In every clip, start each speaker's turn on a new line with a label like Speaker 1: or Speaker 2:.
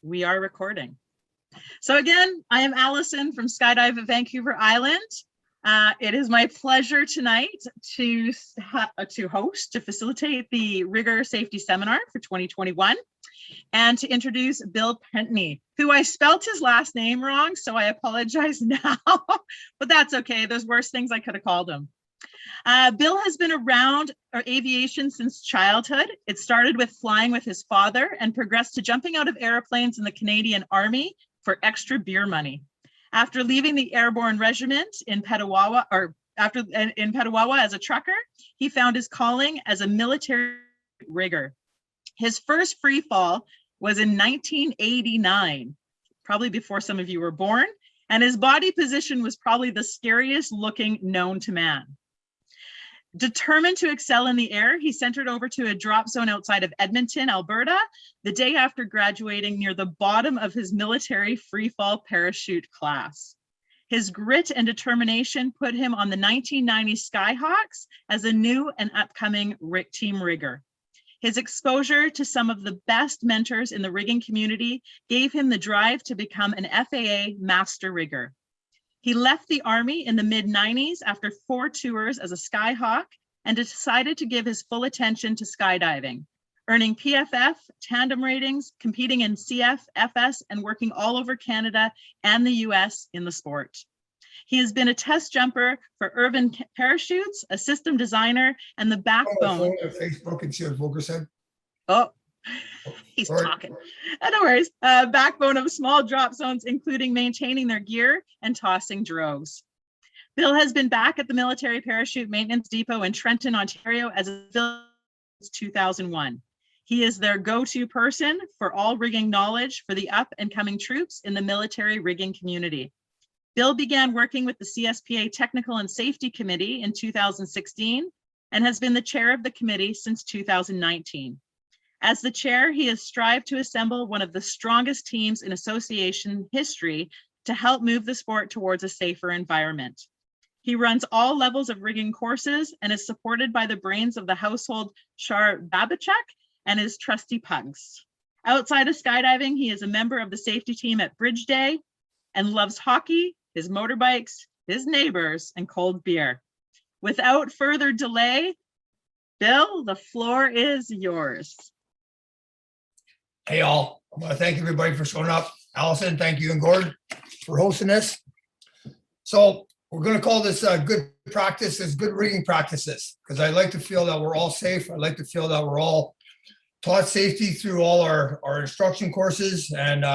Speaker 1: We are recording. So again, I am Allison from Skydive at Vancouver Island. It is my pleasure tonight to facilitate the Rigger Safety Seminar for 2021 and to introduce Bill Pentney, who I spelt his last name wrong, so I apologize now, but that's okay. There's worse things I could have called him. Bill has been around aviation since childhood. It started with flying with his father and progressed to jumping out of airplanes in the Canadian Army for extra beer money. After leaving the Airborne Regiment in Petawawa, as a trucker, he found his calling as a military rigger. His first free fall was in 1989, probably before some of you were born, and his body position was probably the scariest looking known to man. Determined to excel in the air, he centered over to a drop zone outside of Edmonton, Alberta, the day after graduating near the bottom of his military freefall parachute class. His grit and determination put him on the 1990 Skyhawks as a new and upcoming team rigger. His exposure to some of the best mentors in the rigging community gave him the drive to become an FAA master rigger. He left the Army in the mid-90s after 4 tours as a Skyhawk and decided to give his full attention to skydiving, earning PFF, tandem ratings, competing in CF, FS, and working all over Canada and the US in the sport. He has been a test jumper for Urban Parachutes, a system designer, and the backbone.
Speaker 2: Facebook and see what Volker said.
Speaker 1: Oh. He's talking. No worries. Backbone of small drop zones, including maintaining their gear and tossing drogues. Bill has been back at the Military Parachute Maintenance Depot in Trenton, Ontario as a since 2001. He is their go-to person for all rigging knowledge for the up and coming troops in the military rigging community. Bill began working with the CSPA Technical and Safety Committee in 2016 and has been the chair of the committee since 2019. As the chair, he has strived to assemble one of the strongest teams in association history to help move the sport towards a safer environment. He runs all levels of rigging courses and is supported by the brains of the household Shar Babachek and his trusty pugs. Outside of skydiving, he is a member of the safety team at Bridge Day and loves hockey, his motorbikes, his neighbors, and cold beer. Without further delay, Bill, the floor is yours.
Speaker 2: Hey all, I want to thank everybody for showing up. Allison, thank you, and Gord for hosting this. So we're going to call this good practices, good rigging practices, because I like to feel that we're all safe. I like to feel that we're all taught safety through all our instruction courses, and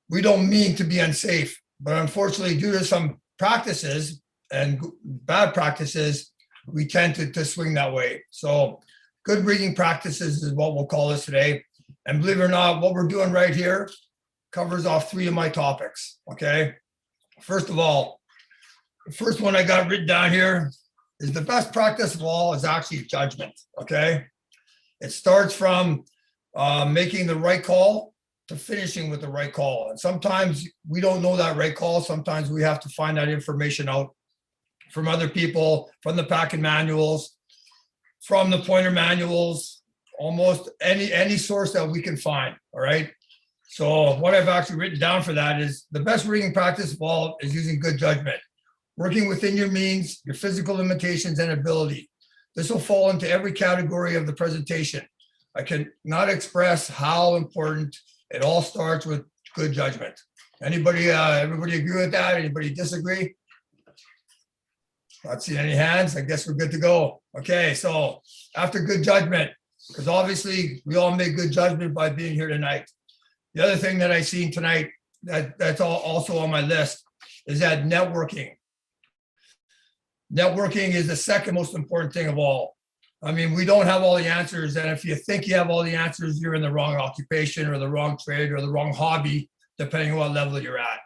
Speaker 2: we don't mean to be unsafe, but unfortunately, due to some practices and bad practices, we tend to swing that way. So good rigging practices is what we'll call this today. And believe it or not, what we're doing right here covers off 3 of my topics, okay? First of all, the first one I got written down here is the best practice of all is actually judgment, okay? It starts from making the right call to finishing with the right call. And sometimes we don't know that right call. Sometimes we have to find that information out from other people, from the packing manuals, from the pointer manuals, almost any source that we can find, all right? So what I've actually written down for that is the best rigging practice of all is using good judgment, working within your means, your physical limitations and ability. This will fall into every category of the presentation. I cannot express how important it all starts with good judgment. Everybody agree with that? Anybody disagree? Not seeing any hands. I guess we're good to go. Okay, so after good judgment, because obviously we all make good judgment by being here tonight. The other thing that I seen tonight that's also on my list is that networking. Networking is the second most important thing of all. I mean, we don't have all the answers, and if you think you have all the answers, you're in the wrong occupation or the wrong trade or the wrong hobby, depending on what level you're at.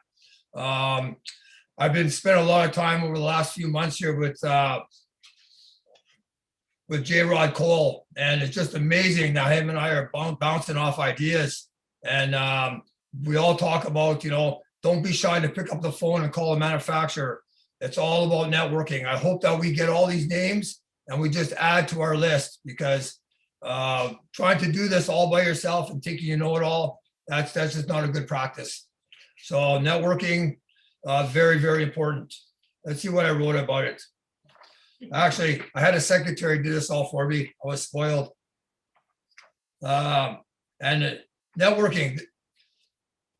Speaker 2: I've been spending a lot of time over the last few months here with J. Rod Cole, and it's just amazing now him and I are bouncing off ideas, and we all talk about, don't be shy to pick up the phone and call a manufacturer. It's all about networking. I hope that we get all these names and we just add to our list, because trying to do this all by yourself and thinking you know it all, That's just not a good practice. So networking, very, very important. Let's see what I wrote about it. Actually, I had a secretary do this all for me. I was spoiled. And networking,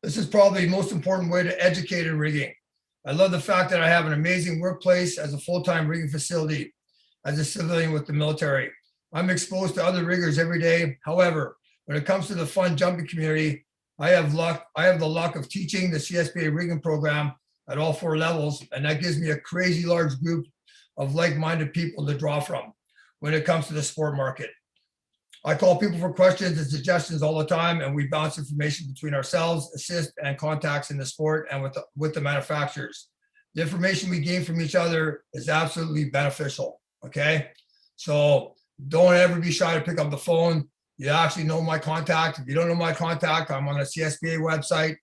Speaker 2: this is probably the most important way to educate in rigging. I love the fact that I have an amazing workplace as a full-time rigging facility, as a civilian with the military. I'm exposed to other riggers every day. However, when it comes to the fun jumping community, I have the luck of teaching the CSBA rigging program at all 4 levels, and that gives me a crazy large group of like-minded people to draw from when it comes to the sport market. I call people for questions and suggestions all the time, and we bounce information between ourselves, assist, and contacts in the sport and with the manufacturers. The information we gain from each other is absolutely beneficial, okay? So don't ever be shy to pick up the phone. You actually know my contact. If you don't know my contact, I'm on the CSBA website,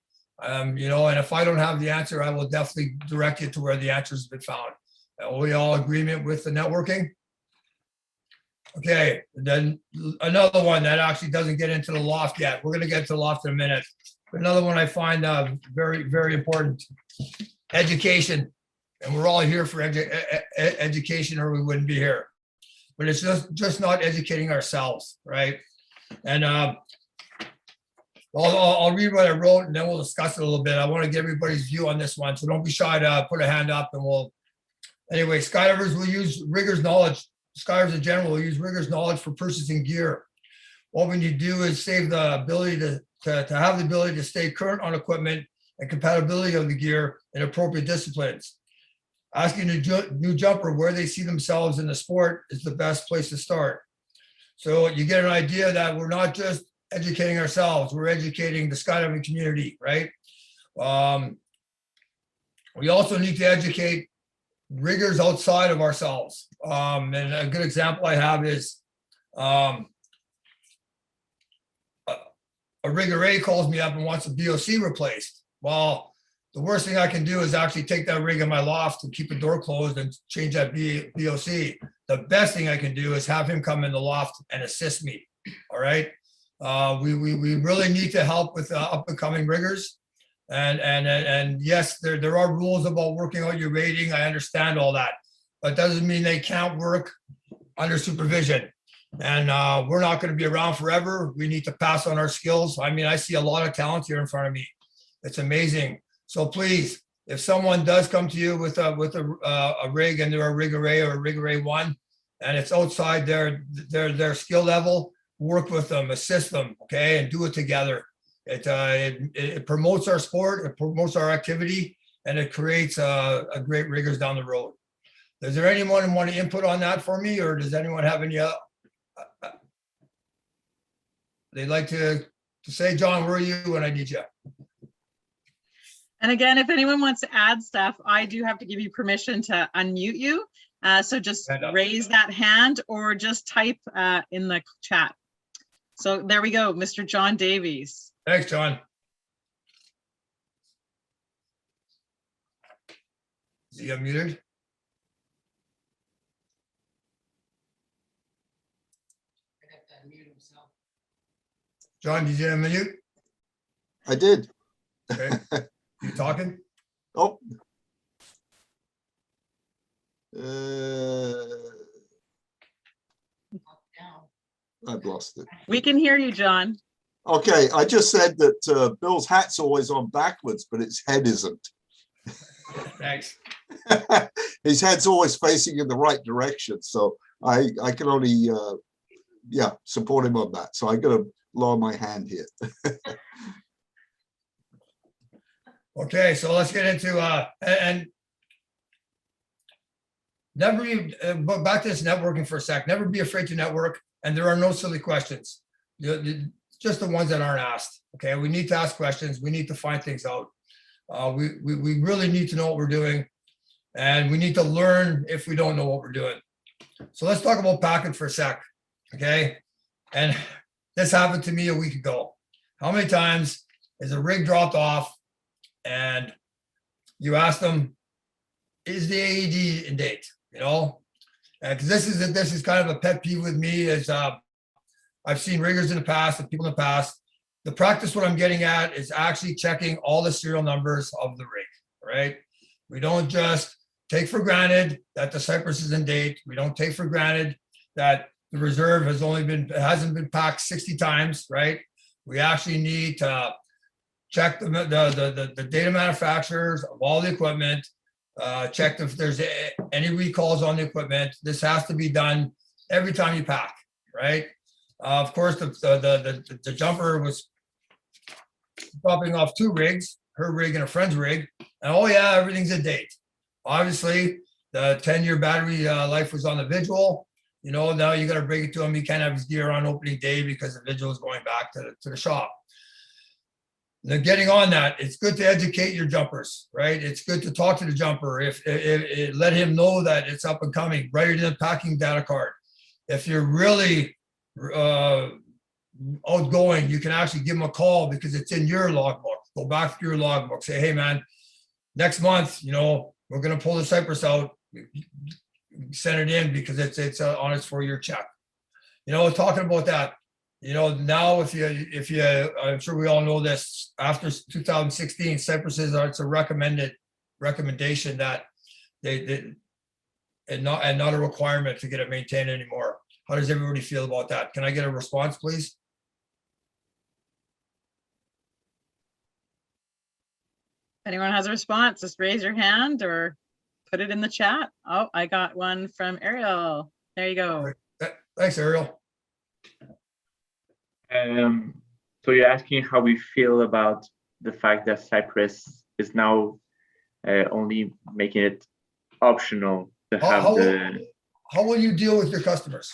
Speaker 2: you know, and if I don't have the answer, I will definitely direct you to where the answers have been found. Are we all agreement with the networking? Okay, then another one that actually doesn't get into the loft yet. We're going to get to the loft in a minute. Another one I find very, very important, education. And we're all here for education, or we wouldn't be here. But it's just not educating ourselves, right? And I'll read what I wrote, and then we'll discuss it a little bit. I want to get everybody's view on this one, so don't be shy to put a hand up, and we'll. Anyway, skydivers will use riggers' knowledge. Skydivers in general will use riggers' knowledge for purchasing gear. What we need to do is save the ability to have the ability to stay current on equipment and compatibility of the gear in appropriate disciplines. Asking a new jumper where they see themselves in the sport is the best place to start. So you get an idea that we're not just educating ourselves, we're educating the skydiving community, right? We also need to educate riggers outside of ourselves. And a good example I have is a rigger A calls me up and wants a BOC replaced. Well, the worst thing I can do is actually take that rig in my loft and keep the door closed and change that BOC. The best thing I can do is have him come in the loft and assist me. All right. We really need to help with up and coming riggers. And yes, there are rules about working out your rating. I understand all that, but doesn't mean they can't work under supervision. And we're not going to be around forever. We need to pass on our skills. I mean, I see a lot of talent here in front of me. It's amazing. So please, if someone does come to you with a rig and they're a rigger A or a rigger A1, and it's outside their skill level, work with them, assist them, okay, and do it together. It promotes our sport, it promotes our activity, and it creates a great riggers down the road. Is there anyone who want to input on that for me, or does anyone have any they'd like to say? John, where are you when I need you?
Speaker 1: And again, if anyone wants to add stuff, I do have to give you permission to unmute you. So just raise that hand or just type in the chat. So there we go, Mr. John Davies.
Speaker 2: Thanks, John. Is he unmuted? John, did you unmute?
Speaker 3: I did.
Speaker 2: Okay. You talking?
Speaker 3: Oh. I've lost it.
Speaker 1: We can hear you, John.
Speaker 3: Okay, I just said that Bill's hat's always on backwards, but his head isn't.
Speaker 2: Thanks.
Speaker 3: His head's always facing in the right direction, so I can only support him on that. So I got to lower my hand here.
Speaker 2: Okay, so let's get into and never be back to this networking for a sec. Never be afraid to network, and there are no silly questions. Just the ones that aren't asked. Okay, we need to ask questions. We need to find things out. We really need to know what we're doing, and we need to learn if we don't know what we're doing. So let's talk about packing for a sec. Okay, and this happened to me a week ago. How many times is a rig dropped off and you ask them, is the AED in date? You know, because this is kind of a pet peeve with me. Is I've seen riggers in the past and people in the past the practice, what I'm getting at is actually checking all the serial numbers of the rig, right? We don't just take for granted that the Cypress is in date. We don't take for granted that the reserve hasn't been packed 60 times, right? We actually need to check the data manufacturers of all the equipment, check if there's any recalls on the equipment. This has to be done every time you pack, right? Of course, the jumper was dropping off 2 rigs, her rig and a friend's rig, and oh yeah, everything's in date. Obviously, the 10-year battery life was on the Vigil. You know, now you got to bring it to him. He can't have his gear on opening day because the Vigil is going back to the shop. Now, getting on that, it's good to educate your jumpers, right? It's good to talk to the jumper. If let him know that it's up and coming, write it in the packing data card. If you're really outgoing, you can actually give him a call because it's in your logbook. Go back to your logbook, say, hey man, next month, you know, we're going to pull the Cypress out, send it in because it's on its 4-year check. You know, talking about that, you know, now if you, I'm sure we all know this, after 2016, Cypresses are, it's a recommendation that and not a requirement to get it maintained anymore. How does everybody feel about that? Can I get a response, please?
Speaker 1: Anyone has a response, just raise your hand or put it in the chat. Oh, I got one from Ariel. There you go.
Speaker 2: Thanks, Ariel.
Speaker 4: So you're asking how we feel about the fact that Cypress is now only making it optional to have
Speaker 2: How will you deal with your customers?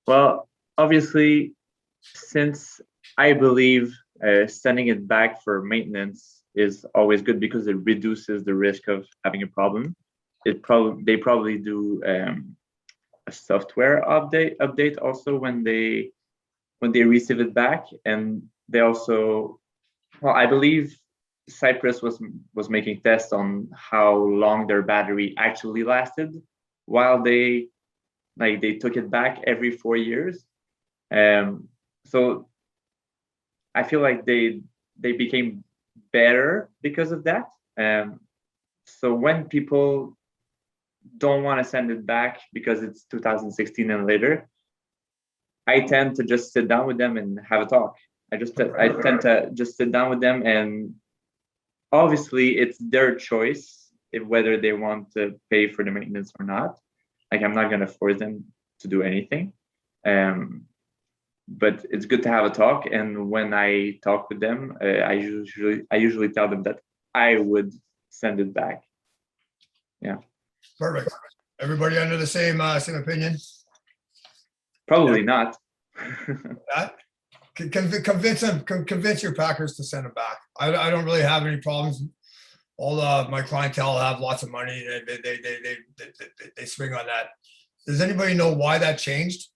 Speaker 4: Well, obviously, since I believe sending it back for maintenance is always good because it reduces the risk of having a problem. They probably do a software update also when they receive it back, and they also, well, I believe Cypress was making tests on how long their battery actually lasted while they took it back every 4 years. So I feel like they became better because of that. So when people don't want to send it back because it's 2016 and later, I tend to just sit down with them and have a talk. I tend to just sit down with them, and obviously it's their choice whether they want to pay for the maintenance or not. Like, I'm not going to force them to do anything. But it's good to have a talk. And when I talk with them, I usually tell them that I would send it back. Yeah.
Speaker 2: Perfect. Everybody under the same opinion?
Speaker 4: Probably not.
Speaker 2: Convince your packers to send them back. I don't really have any problems. All my clientele have lots of money. They swing on that. Does anybody know why that changed?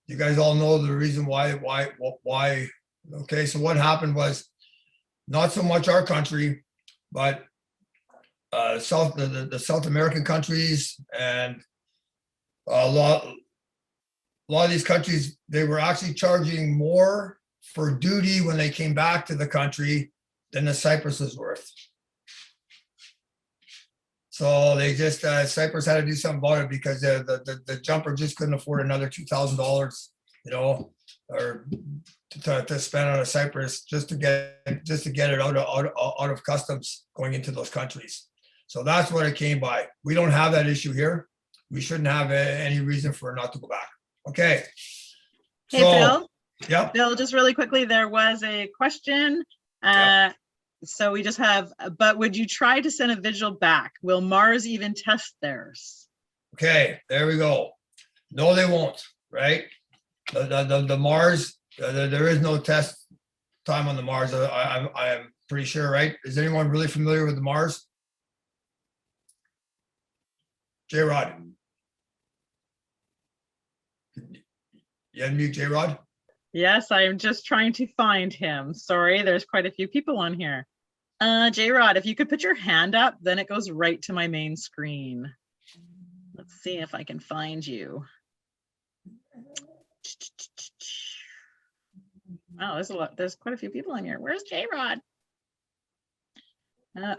Speaker 2: You guys all know the reason why. Okay, so what happened was not so much our country, but the South American countries and a lot of these countries, they were actually charging more for duty when they came back to the country than the Cypress is worth. So they just, Cypress had to do something about it because the jumper just couldn't afford another $2,000, you know, or to spend on a Cypress just to get it out of customs going into those countries. So that's what it came by. We don't have that issue here. We shouldn't have any reason for it not to go back. Okay.
Speaker 1: Hey, Bill.
Speaker 2: Yeah.
Speaker 1: Bill, just really quickly, there was a question. So we just have, but would you try to send a Vigil back? Will Mars even test theirs?
Speaker 2: Okay, there we go. No, they won't, right? The Mars, there is no test time on the Mars. I am pretty sure, right? Is anyone really familiar with the Mars? J-Rod. You unmute J-Rod?
Speaker 1: Yes, I am just trying to find him. Sorry, there's quite a few people on here. J-Rod, if you could put your hand up, then it goes right to my main screen. Let's see if I can find you. Wow, there's quite a few people in here. Where's J-Rod?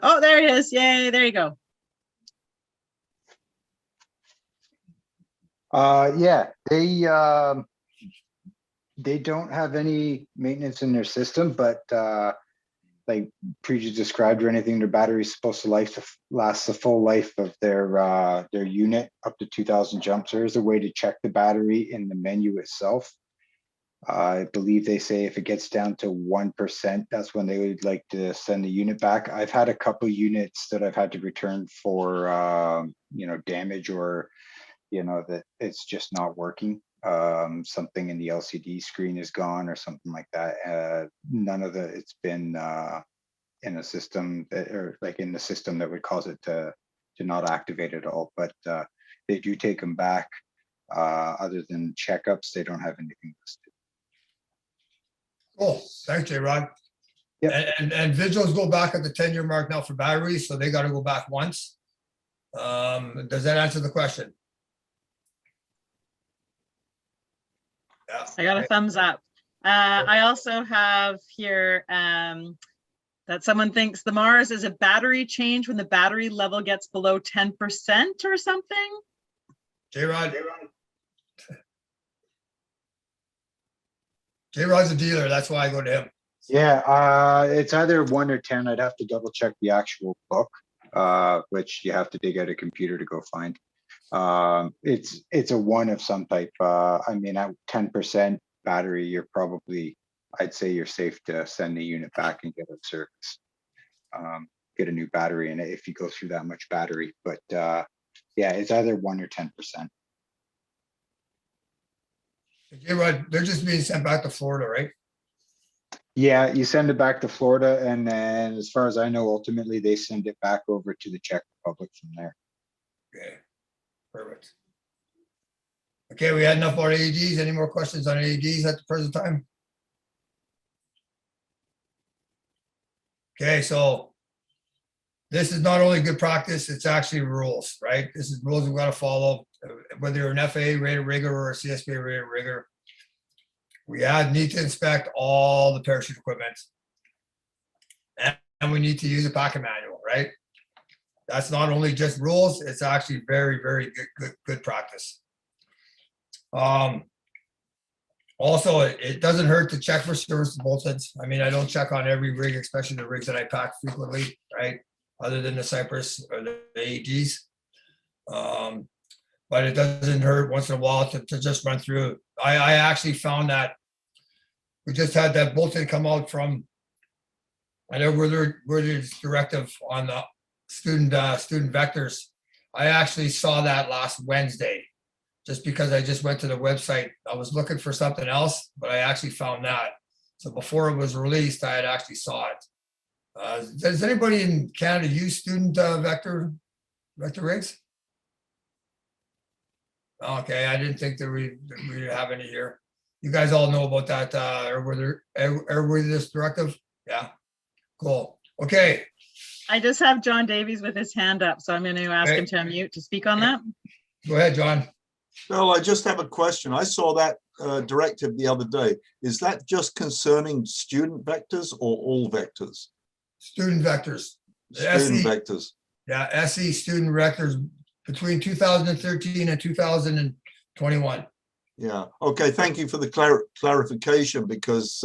Speaker 1: Oh, there he is. Yay, there you go.
Speaker 5: Yeah, they don't have any maintenance in their system, but like Preacher described or anything, their battery's supposed to last the full life of their unit up to 2,000 jumps. There is a way to check the battery in the menu itself. I believe they say if it gets down to 1%, that's when they would like to send the unit back. I've had a couple units that I've had to return for damage, or that it's just not working. Something in the LCD screen is gone or something like that. None of it's been in a system in the system that would cause it to not activate at all. But they do take them back. Other than checkups, they don't have anything listed.
Speaker 2: Cool. Thanks, J-Rod.
Speaker 5: Yep.
Speaker 2: And visuals go back at the 10-year mark now for batteries, so they got to go back once. Does that answer the question? Yeah.
Speaker 1: I got a thumbs up. I also have here that someone thinks the Mars is a battery change when the battery level gets below 10% or something.
Speaker 2: J-Rod. J-Rod's a dealer. That's why I go to him.
Speaker 5: Yeah, it's either 1 or 10. I'd have to double check the actual book, which you have to dig out a computer to go find. It's a 1 of some type. I mean, at 10% battery, I'd say you're safe to send the unit back and get it serviced. Get a new battery in it if you go through that much battery. But yeah, it's either 1 or 10%.
Speaker 2: J-Rod, they're just being sent back to Florida, right?
Speaker 5: Yeah, you send it back to Florida, and then as far as I know, ultimately they send it back over to the Czech Republic from there.
Speaker 2: Okay, perfect. Okay, we had enough about AEDs. Any more questions on AEDs at the present time? Okay, so this is not only good practice, it's actually rules, right? This is rules we've got to follow, whether you're an FAA rated rigger or a CSPA rated rigger. We need to inspect all the parachute equipment, and we need to use a packet manual, right? That's not only just rules, it's actually very, very good practice. Also, it doesn't hurt to check for service bulletins. I mean, I don't check on every rig, especially the rigs that I pack frequently, right? Other than the Cypress or the AEGs. But it doesn't hurt once in a while to just run through. I actually found that we just had that bulletin come out from, I know where there's directive on the student vectors. I actually saw that last Wednesday, just because I just went to the website. I was looking for something else, but I actually found that. So before it was released, I had actually saw it. Does anybody in Canada use student vector rigs? Okay, I didn't think that we have any here. You guys all know about that airworthiness directive? Yeah, cool. Okay.
Speaker 1: I just have John Davies with his hand up, so I'm going to ask him to unmute to speak on that.
Speaker 2: Go ahead, John.
Speaker 3: No, I just have a question. I saw that directive the other day. Is that just concerning student vectors or all vectors?
Speaker 2: Student vectors.
Speaker 3: Student vectors.
Speaker 2: Yeah, SE student vectors between 2013 and 2021.
Speaker 3: Yeah. Okay. Thank you for the clarification, because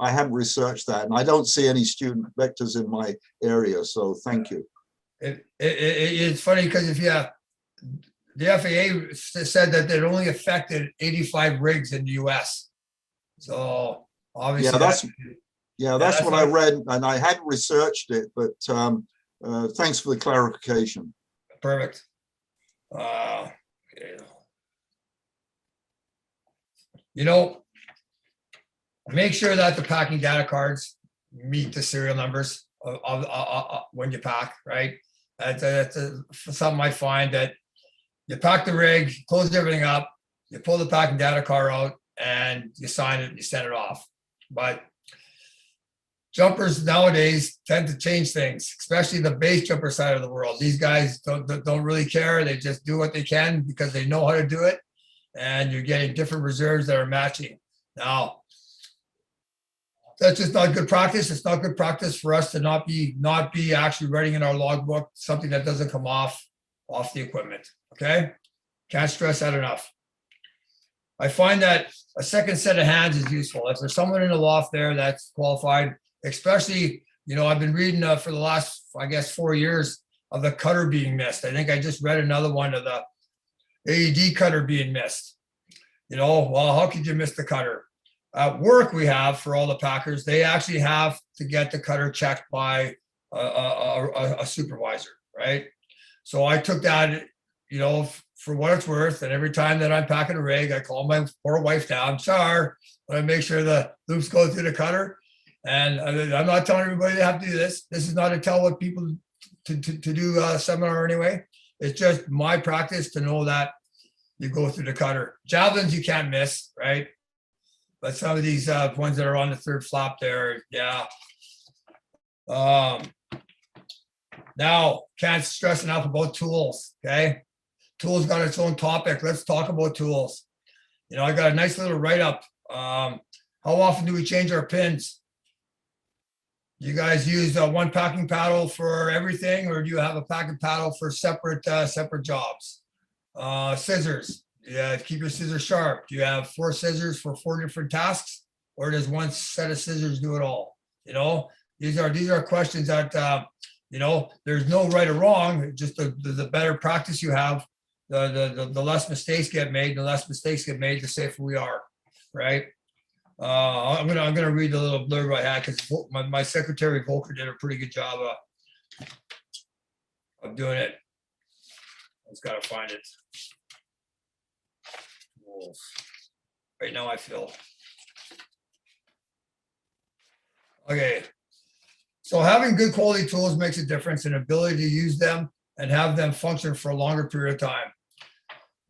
Speaker 3: I haven't researched that and I don't see any student vectors in my area. So thank you.
Speaker 2: It's funny because if the FAA said that it only affected 85 rigs in the US. So obviously,
Speaker 3: that's what I read, and I hadn't researched it, but thanks for the clarification.
Speaker 2: Perfect. Make sure that the packing data cards meet the serial numbers of when you pack, right? That's something I find, that you pack the rig, close everything up, you pull the packing data card out, and you sign it and you send it off. But jumpers nowadays tend to change things, especially the base jumper side of the world. These guys don't really care. They just do what they can because they know how to do it. And you're getting different reserves that are matching. Now, that's just not good practice. It's not good practice for us to not be actually writing in our logbook something that doesn't come off the equipment. Okay, can't stress that enough. I find that a second set of hands is useful. If there's someone in the loft there that's qualified, especially, I've been reading for the last, I guess, 4 years of the cutter being missed. I think I just read another one of the AED cutter being missed. Well, how could you miss the cutter? At work, we have, for all the packers, they actually have to get the cutter checked by a supervisor, right? So I took that, for what it's worth. And every time that I'm packing a rig, I call my poor wife down, but I make sure the loops go through the cutter. And I'm not telling everybody they have to do this. This is not to tell what people to do a seminar anyway. It's just my practice to know that you go through the cutter. Javelins you can't miss, right? But some of these ones that are on the third flap there, yeah. Now, can't stress enough about tools, okay? Tools got its own topic. Let's talk about tools. I got a nice little write-up. How often do we change our pins? You guys use one packing paddle for everything, or do you have a packing paddle for separate jobs? Scissors. Yeah, keep your scissors sharp. Do you have 4 scissors for 4 different tasks, or does one set of scissors do it all? These are questions that there's no right or wrong. Just the better practice you have, the less mistakes get made. The less mistakes get made, the safer we are, right? I'm gonna read the little blurb I had because my secretary Volker did a pretty good job of doing it. I just gotta find it. Right now I feel. Okay. So having good quality tools makes a difference in ability to use them and have them function for a longer period of time.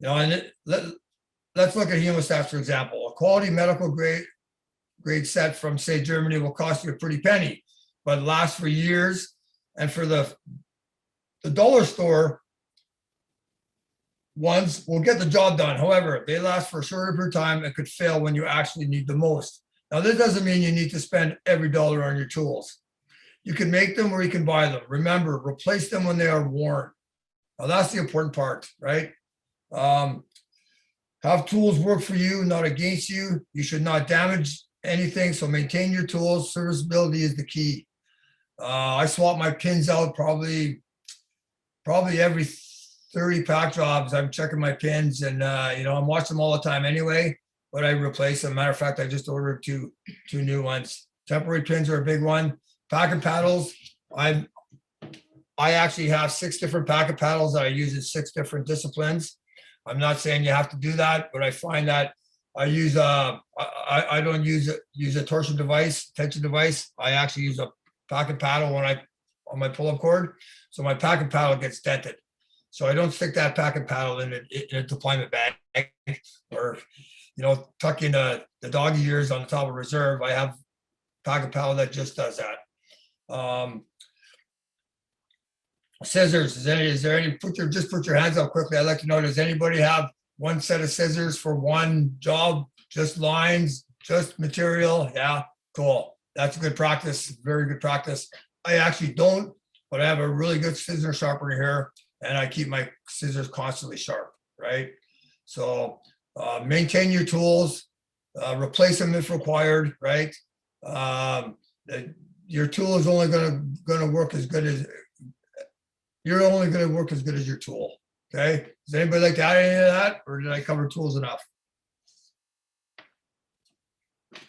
Speaker 2: And let's look at hemostats, for example. A quality medical grade set from, say, Germany will cost you a pretty penny, but lasts for years. And for the dollar store ones will get the job done. However, they last for a shorter period of time and could fail when you actually need the most. Now, this doesn't mean you need to spend every dollar on your tools. You can make them or you can buy them. Remember, replace them when they are worn. Now, that's the important part, right? Have tools work for you, not against you. You should not damage anything, so maintain your tools. Serviceability is the key. I swap my pins out probably every 30 pack jobs. I'm checking my pins, and I'm watching them all the time anyway, but I replace them. Matter of fact, I just ordered two new ones. Temporary pins are a big one. Packet paddles, I actually have 6 different packet paddles that I use in 6 different disciplines. I'm not saying you have to do that, but I find that I use I don't use a torsion device, tension device. I actually use a packet paddle on my pull-up cord, so my packet paddle gets dented. So I don't stick that packet paddle in a deployment bag or tuck in the doggy ears on the top of reserve. I have packet paddle that just does that. Scissors. Is there any? Put your hands up quickly. I'd like to know, does anybody have one set of scissors for one job? Just lines, just material? Yeah, cool. That's a good practice. Very good practice. I actually don't, but I have a really good scissor sharpener here, and I keep my scissors constantly sharp, right? So maintain your tools, replace them if required, right? Your tool is only going to work as good as you're only going to work as good as your tool. Okay. Does anybody like to add any of that, or did I cover tools enough?
Speaker 1: If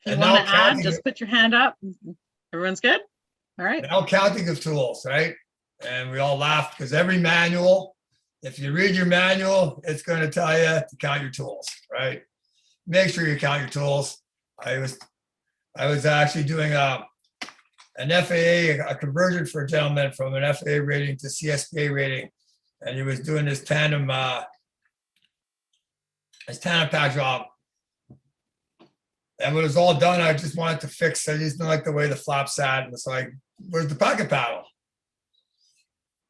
Speaker 1: you want to add, just put your hand up. Everyone's good? All right.
Speaker 2: Now counting of tools, right? And we all laughed because every manual, if you read your manual, it's going to tell you to count your tools, right? Make sure you count your tools. I was actually doing an FAA, a conversion for a gentleman from an FAA rating to CSPA rating. And he was doing his tandem pack job. And when it was all done, I just wanted to fix it. I just didn't like the way the flap sat. And it's like, where's the packet paddle?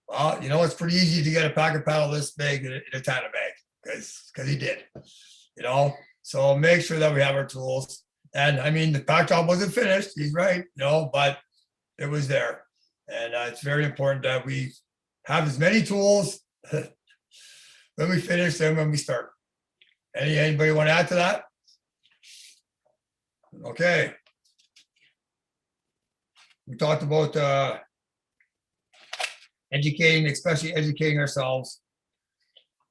Speaker 2: Well, it's pretty easy to get a packet paddle this big in a tandem bag because he did, So make sure that we have our tools. And I mean, the pack job wasn't finished, he's right, but it was there. And it's very important that we have as many tools when we finish than when we start. Anybody want to add to that? Okay. We talked about educating, especially educating ourselves.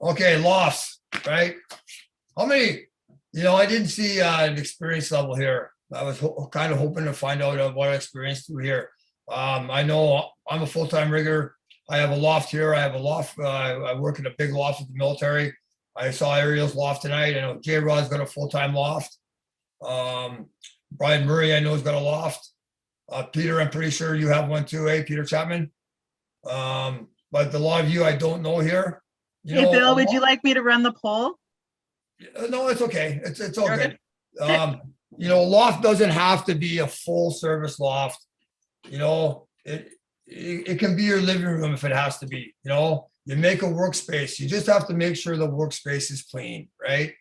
Speaker 2: Okay, lofts, right? How many, I didn't see an experience level here. I was kind of hoping to find out what experience do here. I know I'm a full-time rigger. I have a loft here. I have a loft. I work in a big loft with the military. I saw Ariel's loft tonight. I know J Rod's got a full-time loft. Brian Murray, I know, has got a loft. Peter, I'm pretty sure you have one too, Peter Chapman. But a lot of you I don't know here.
Speaker 1: Hey, Bill, would you like me to run the poll?
Speaker 2: No, it's okay. It's all
Speaker 1: Okay.
Speaker 2: good. A loft doesn't have to be a full service loft. It can be your living room if it has to be. You make a workspace. You just have to make sure the workspace is clean, right?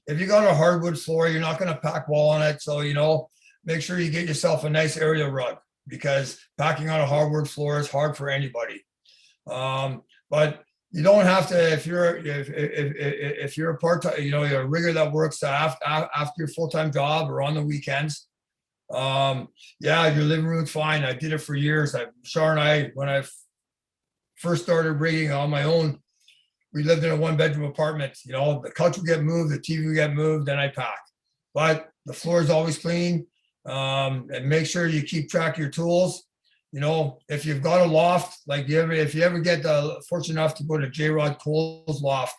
Speaker 2: If you got a hardwood floor, you're not going to pack wall on it. So, make sure you get yourself a nice area rug, because packing on a hardwood floor is hard for anybody. But you don't have to, if you're a part-time, you're a rigger that works after your full-time job or on the weekends. Yeah, your living room's fine. I did it for years. Shar and I, when I first started rigging on my own, we lived in a one-bedroom apartment. The couch would get moved, the TV would get moved, then I pack. But the floor is always clean. And make sure you keep track of your tools. If you've got a loft, like if you ever get fortunate enough to go to J Rod Cole's loft,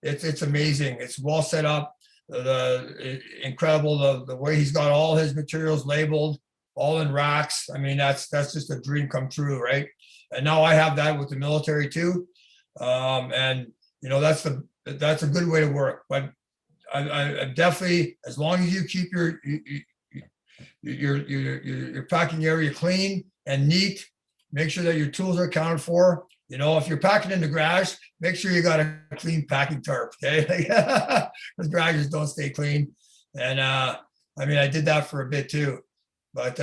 Speaker 2: it's amazing. It's well set up. Incredible the way he's got all his materials labeled, all in racks. I mean, that's just a dream come true, right? And now I have that with the military too. And that's a good way to work. But I definitely, as long as you keep your packing area clean and neat, make sure that your tools are accounted for. If you're packing in the garage, make sure you got a clean packing tarp, okay? Because garages don't stay clean. And I I did that for a bit too. But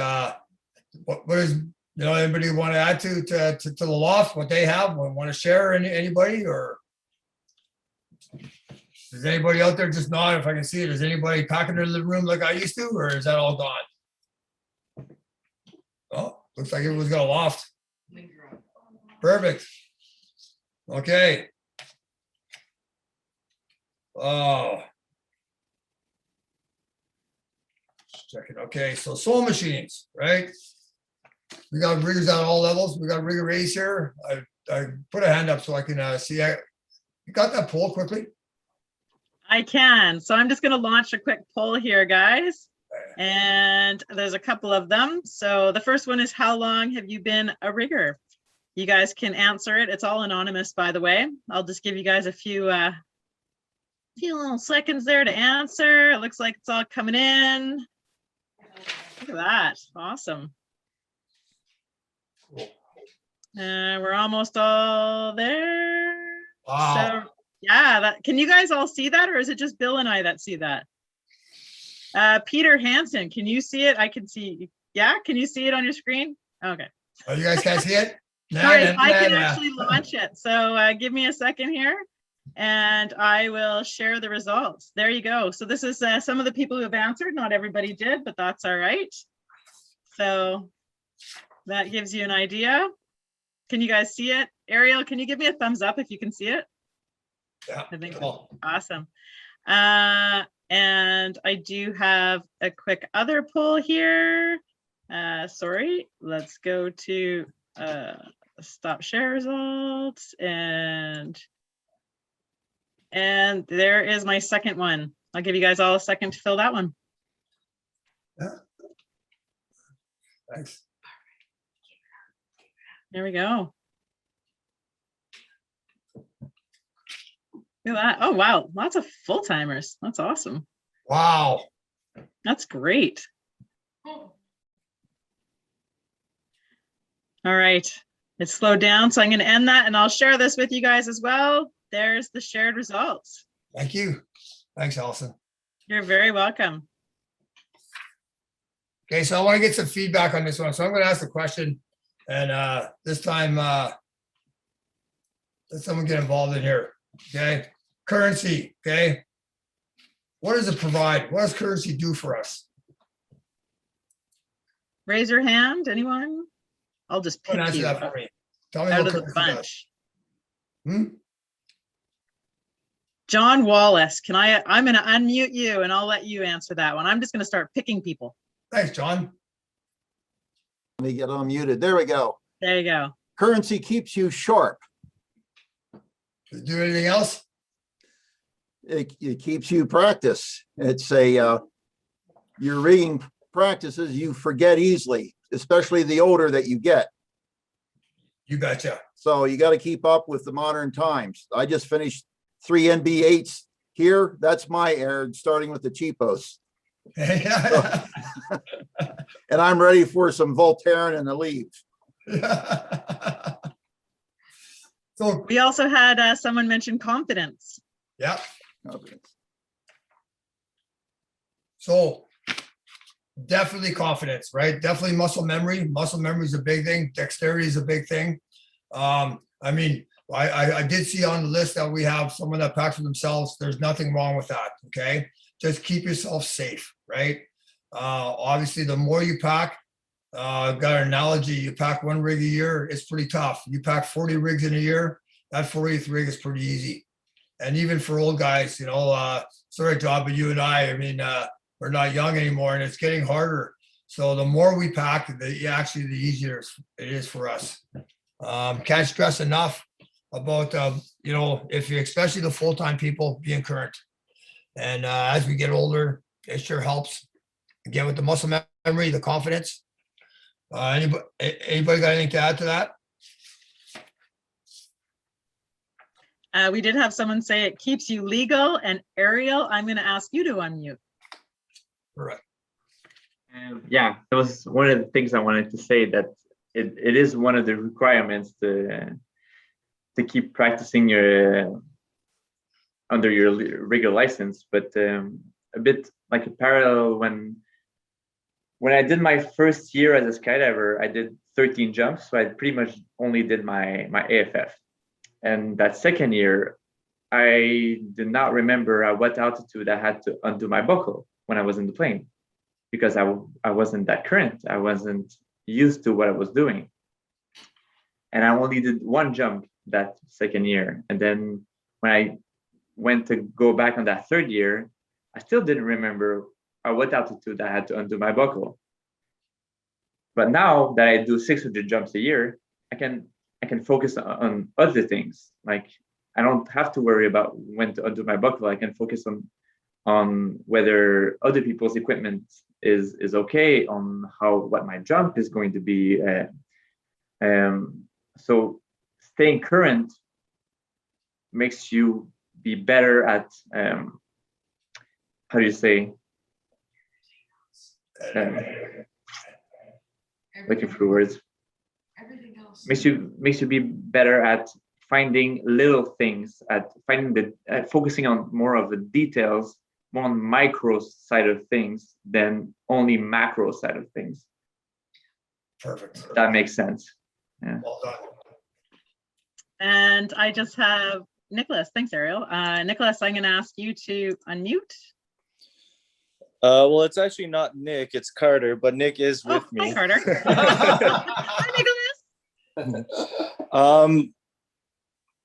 Speaker 2: what is, anybody want to add to the loft, what they have, want to share, anybody, or is anybody out there? Just nod if I can see it. Is anybody packing their living room like I used to, or is that all gone? Oh, looks like everyone's got a loft. Perfect. Okay. Oh. Check it. Okay, so sewing machines, right? We got riggers at all levels. We got rigger A's here. I put a hand up so I can see. You got that poll quickly?
Speaker 1: I can. So I'm just going to launch a quick poll here, guys. And there's a couple of them. So the first one is, how long have you been a rigger? You guys can answer it. It's all anonymous, by the way. I'll just give you guys a few little seconds there to answer. It looks like it's all coming in. Look at that. Awesome. We're almost all there.
Speaker 2: Wow.
Speaker 1: So yeah, can you guys all see that, or is it just Bill and I that see that? Peter Hansen, can you see it? I can see. Yeah, can you see it on your screen? Okay.
Speaker 2: Oh, you guys can't see it?
Speaker 1: Sorry, I can actually launch it. So give me a second here and I will share the results. There you go. So this is some of the people who have answered. Not everybody did, but that's all right. So that gives you an idea. Can you guys see it? Ariel, can you give me a thumbs up if you can see it?
Speaker 2: Yeah.
Speaker 1: I think
Speaker 2: Cool.
Speaker 1: Awesome. And I do have a quick other poll here. Sorry, let's go to stop share results, and there is my second one. I'll give you guys all a second to fill that one.
Speaker 2: Yeah. Thanks.
Speaker 1: There we go. Look at that. Oh, wow. Lots of full timers. That's awesome.
Speaker 2: Wow.
Speaker 1: That's great. All right. It's slowed down. So I'm going to end that and I'll share this with you guys as well. There's the shared results.
Speaker 2: Thank you. Thanks, Allison.
Speaker 1: You're very welcome.
Speaker 2: Okay, so I want to get some feedback on this one. So I'm going to ask the question, and this time, let someone get involved in here. Okay, currency. Okay, what does it provide? What does currency do for us?
Speaker 1: Raise your hand, anyone? I'll just
Speaker 2: Who can
Speaker 1: pick
Speaker 2: answer
Speaker 1: you
Speaker 2: that for me? Tell me
Speaker 1: out
Speaker 2: what
Speaker 1: of the
Speaker 2: currency does.
Speaker 1: bunch.
Speaker 2: Hmm?
Speaker 1: John Wallace, I'm gonna unmute you and I'll let you answer that one. I'm just gonna start picking people.
Speaker 2: Thanks, John.
Speaker 3: Let me get unmuted. There we go.
Speaker 1: There you go.
Speaker 3: Currency keeps you sharp.
Speaker 2: Does it do anything else?
Speaker 3: It keeps you practice. It's a, your rigging practices, you forget easily, especially the older that you get.
Speaker 2: You betcha.
Speaker 3: So you got to keep up with the modern times. I just finished 3 NB8s here. That's my error, starting with the cheapos.
Speaker 2: Yeah.
Speaker 3: And I'm ready for some Voltaren and the leaves.
Speaker 2: So,
Speaker 1: We also had someone mention confidence.
Speaker 2: yeah. So definitely confidence, right? Definitely muscle memory. Muscle memory is a big thing. Dexterity is a big thing. I mean, I did see on the list that we have someone that packs for themselves. There's nothing wrong with that. Okay. Just keep yourself safe, right? Obviously, the more you pack, got an analogy. You pack 1 rig a year, it's pretty tough. You pack 40 rigs in a year, that 40th rig is pretty easy. And even for old guys, you know, sorry, John, but you and I mean, we're not young anymore and it's getting harder. So the more we pack, the easier it is for us. Can't stress enough about, you know, if you, especially the full-time people, being current. And as we get older, it sure helps. Again, with the muscle memory, the confidence. Anybody got anything to add to that?
Speaker 1: We did have someone say it keeps you legal, and Ariel, I'm gonna ask you to unmute.
Speaker 2: Right.
Speaker 4: Yeah, that was one of the things I wanted to say, that it is one of the requirements to keep practicing your under your regular license. But a bit like a parallel, when I did my first year as a skydiver, I did 13 jumps, so I pretty much only did my AFF. And that second year, I did not remember at what altitude I had to undo my buckle when I was in the plane, because I wasn't that current. I wasn't used to what I was doing. And I only did 1 jump that second year. And then when I went to go back on that third year, I still didn't remember at what altitude I had to undo my buckle. But now that I do 600 jumps a year, I can focus on other things. Like, I don't have to worry about when to undo my buckle. I can focus on whether other people's equipment is okay, on what my jump is going to be. So staying current makes you be better at how do you say? Looking for words.
Speaker 6: Everything else
Speaker 4: Makes you be better at finding little things, at finding focusing on more of the details, more on micro side of things than only macro side of things.
Speaker 2: Perfect.
Speaker 4: That makes sense. Yeah.
Speaker 2: Well done.
Speaker 1: And I just have Nicholas. Thanks, Ariel. Nicholas, I'm gonna ask you to unmute.
Speaker 7: Well, it's actually not Nick, it's Carter, but Nick is with
Speaker 1: Hi,
Speaker 7: me.
Speaker 1: Carter. Hi, Nicholas.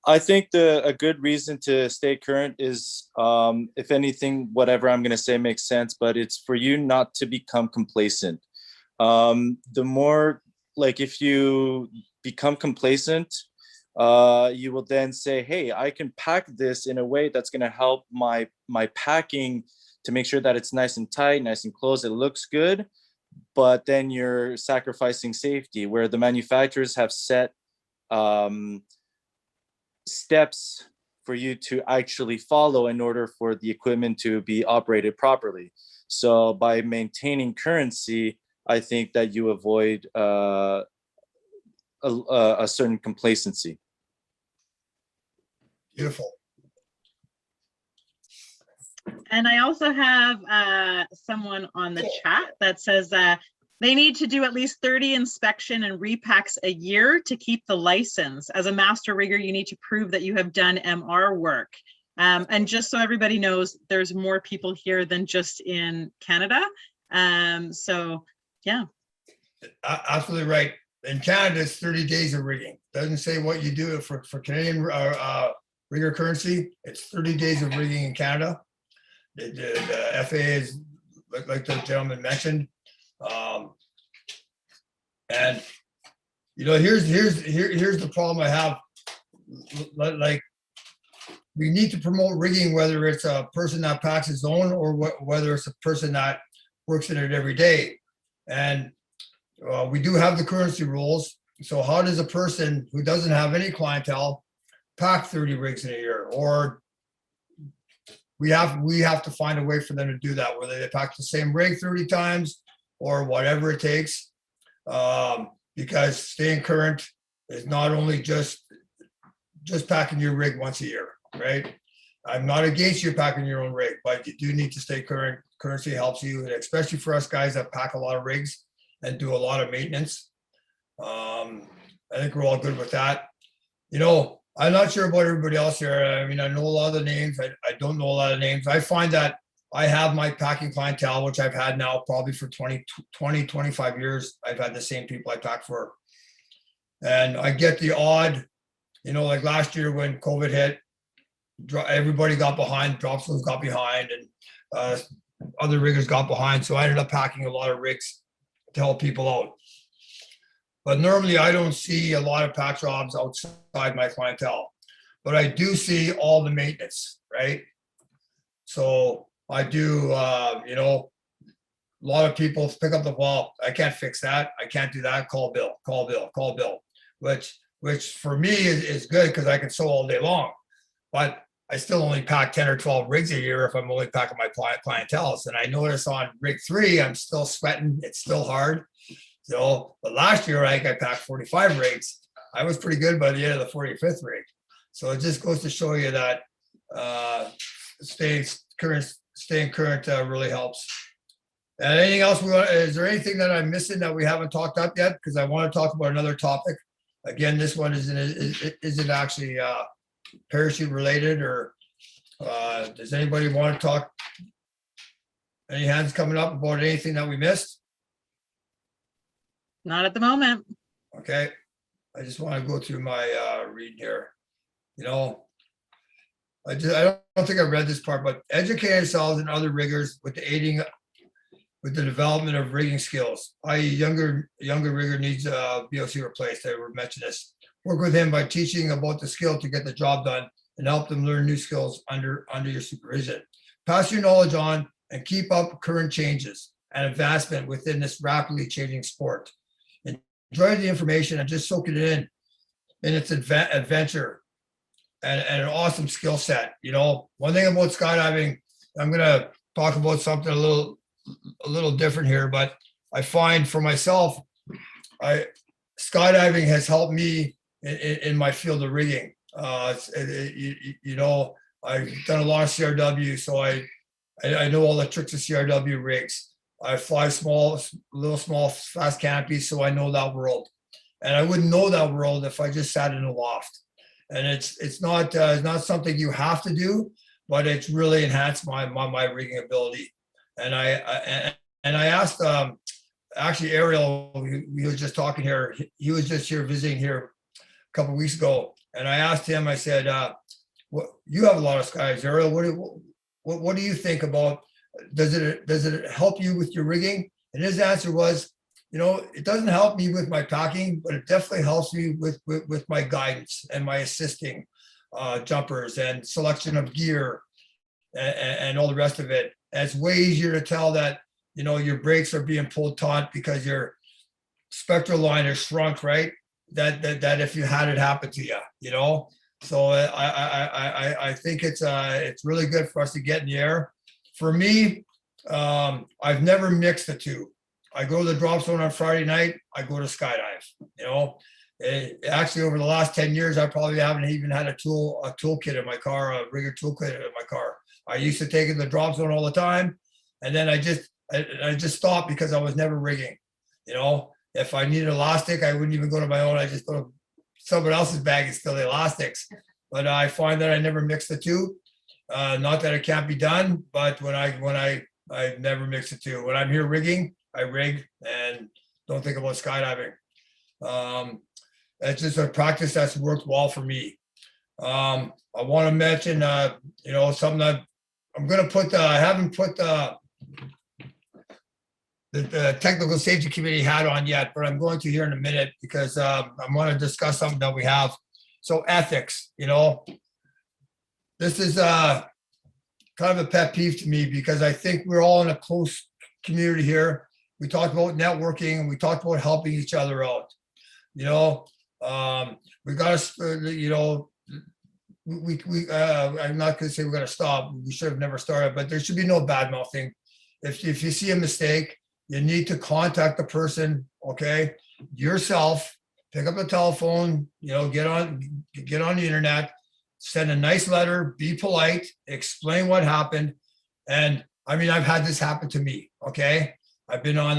Speaker 7: I think a good reason to stay current is, if anything, whatever I'm going to say makes sense, but it's for you not to become complacent. The more, like, if you become complacent, you will then say, hey, I can pack this in a way that's going to help my packing to make sure that it's nice and tight, nice and close, it looks good, but then you're sacrificing safety, where the manufacturers have set steps for you to actually follow in order for the equipment to be operated properly. So by maintaining currency, I think that you avoid a certain complacency.
Speaker 2: Beautiful.
Speaker 1: And I also have someone on the chat that says they need to do at least 30 inspection and repacks a year to keep the license. As a master rigger, you need to prove that you have done MR work. And just so everybody knows, there's more people here than just in Canada. So yeah.
Speaker 2: Absolutely right. In Canada, it's 30 days of rigging. Doesn't say what you do for Canadian rigger currency. It's 30 days of rigging in Canada. The FAA is like the gentleman mentioned. And you know, here's the problem I have. Like, we need to promote rigging, whether it's a person that packs his own or whether it's a person that works in it every day. And we do have the currency rules. So how does a person who doesn't have any clientele pack 30 rigs in a year? Or we have to find a way for them to do that, whether they pack the same rig 30 times or whatever it takes. Because staying current is not only just packing your rig once a year, right? I'm not against you packing your own rig, but you do need to stay current. Currency helps you, and especially for us guys that pack a lot of rigs and do a lot of maintenance. I think we're all good with that. You know, I'm not sure about everybody else here. I mean, I know a lot of the names. I don't know a lot of names. I find that I have my packing clientele, which I've had now probably for 20, 25 years. I've had the same people I pack for. And I get the odd, you know, like last year when COVID hit, everybody got behind, drop schools got behind, and other riggers got behind. So I ended up packing a lot of rigs to help people out. But normally I don't see a lot of pack jobs outside my clientele, but I do see all the maintenance, right? So I do, you know, a lot of people pick up the ball. I can't fix that. I can't do that. Call Bill, call Bill, call Bill, which for me is good because I can sew all day long, but I still only pack 10 or 12 rigs a year if I'm only packing my clientele. And I notice on rig 3, I'm still sweating. It's still hard. So, but last year I packed 45 rigs. I was pretty good by the end of the 45th rig. So it just goes to show you that staying current really helps. And anything else is there anything that I'm missing that we haven't talked up yet? Because I want to talk about another topic. Again, this one isn't actually parachute related, or does anybody want to talk? Any hands coming up about anything that we missed?
Speaker 1: Not at the moment.
Speaker 2: Okay, I just want to go through my read here. You know, I don't think I read this part, but educate ourselves and other riggers with the development of rigging skills. I.e., younger rigger needs a BOC replaced. I mentioned this. Work with him by teaching about the skill to get the job done and help them learn new skills under your supervision. Pass your knowledge on and keep up current changes and advancement within this rapidly changing sport. Enjoy the information and just soak it in its adventure and an awesome skill set. You know, one thing about skydiving, I'm going to talk about something a little different here, but I find for myself, skydiving has helped me in my field of rigging. You know, I've done a lot of CRW, so I know all the tricks of CRW rigs. I fly little small, fast canopies, so I know that world. And I wouldn't know that world if I just sat in a loft. And it's not something you have to do, but it's really enhanced my rigging ability. And I asked actually Ariel, we was just talking here. He was just here visiting here a couple of weeks ago, and I asked him. I said, "What you have a lot of skies, Ariel? What do you think about? Does it help you with your rigging?" And his answer was, "You know, it doesn't help me with my packing, but it definitely helps me with my guidance and my assisting jumpers and selection of gear and all the rest of it. And it's way easier to tell that, you know, your brakes are being pulled taut because your spectral line is shrunk, right? That if you had it happen to you, you know." So I think it's really good for us to get in the air. For me, I've never mixed the two. I go to the drop zone on Friday night, I go to skydive. You know, actually over the last 10 years, I probably haven't even had a toolkit in my car, a rigger toolkit in my car. I used to take it to the drop zone all the time. And then I just stopped because I was never rigging. You know, if I needed elastic, I wouldn't even go to my own. I just go to someone else's bag and steal the elastics. But I find that I never mix the two. Not that it can't be done, but when I never mix the two. When I'm here rigging, I rig and don't think about skydiving. It's just a practice that's worked well for me. I want to mention, you know, something that I'm going to put. I haven't put the technical safety committee hat on yet, but I'm going to here in a minute because I want to discuss something that we have. So ethics, you know, this is kind of a pet peeve to me because I think we're all in a close community here. We talked about networking and we talked about helping each other out. You know, we got to, you know, I'm not going to say we're going to stop. We should have never started, but there should be no bad mouthing. If you see a mistake, you need to contact the person, okay, yourself, pick up the telephone, you know, get on the internet, send a nice letter, be polite, explain what happened. And I mean, I've had this happen to me, okay? I've been on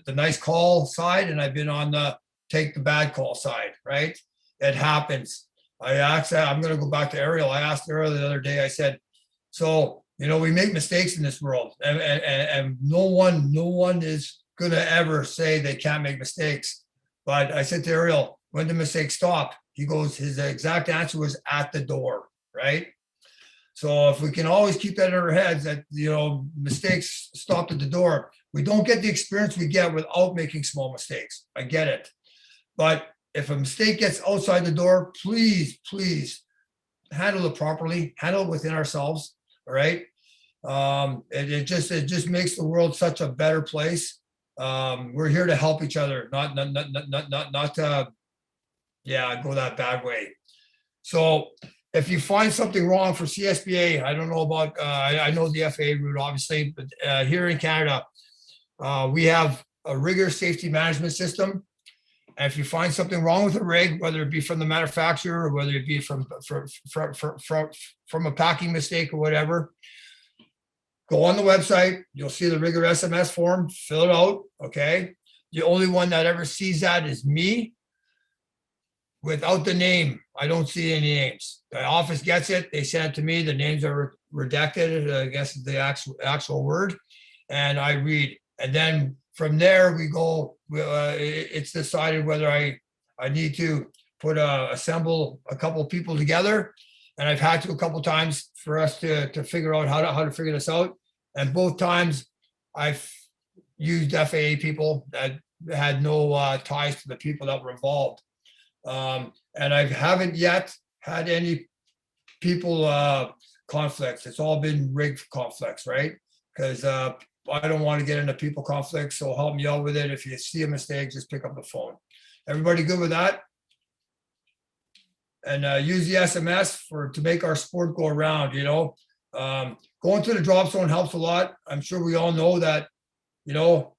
Speaker 2: the nice call side and I've been on the take the bad call side, right? It happens. I'm going to go back to Ariel. I asked Ariel the other day, I said, so, you know, we make mistakes in this world and no one is going to ever say they can't make mistakes. But I said to Ariel, when the mistakes stop? He goes, his exact answer was at the door, right? So if we can always keep that in our heads that, you know, mistakes stop at the door, we don't get the experience we get without making small mistakes. I get it. But if a mistake gets outside the door, please handle it properly, handle it within ourselves. All right. It just makes the world such a better place. We're here to help each other, not to, yeah, go that bad way. So if you find something wrong for CSBA, I don't know about, I know the FAA route, obviously, but here in Canada, we have a rigorous safety management system. And if you find something wrong with a rig, whether it be from the manufacturer or whether it be from a packing mistake or whatever, go on the website. You'll see the rigor SMS form, fill it out, okay? The only one that ever sees that is me. Without the name, I don't see any names. The office gets it, they send it to me, the names are redacted, I guess is the actual word, and I read. And then from there, we go, it's decided whether I need to assemble a couple of people together. And I've had to a couple of times for us to figure out how to figure this out. And both times I've used FAA people that had no ties to the people that were involved. And I haven't yet had any people conflicts. It's all been rig conflicts, right? Because I don't want to get into people conflicts, so help me out with it. If you see a mistake, just pick up the phone. Everybody good with that? And use the SMS to make our sport go around, you know. Going to the drop zone helps a lot. I'm sure we all know that, you know,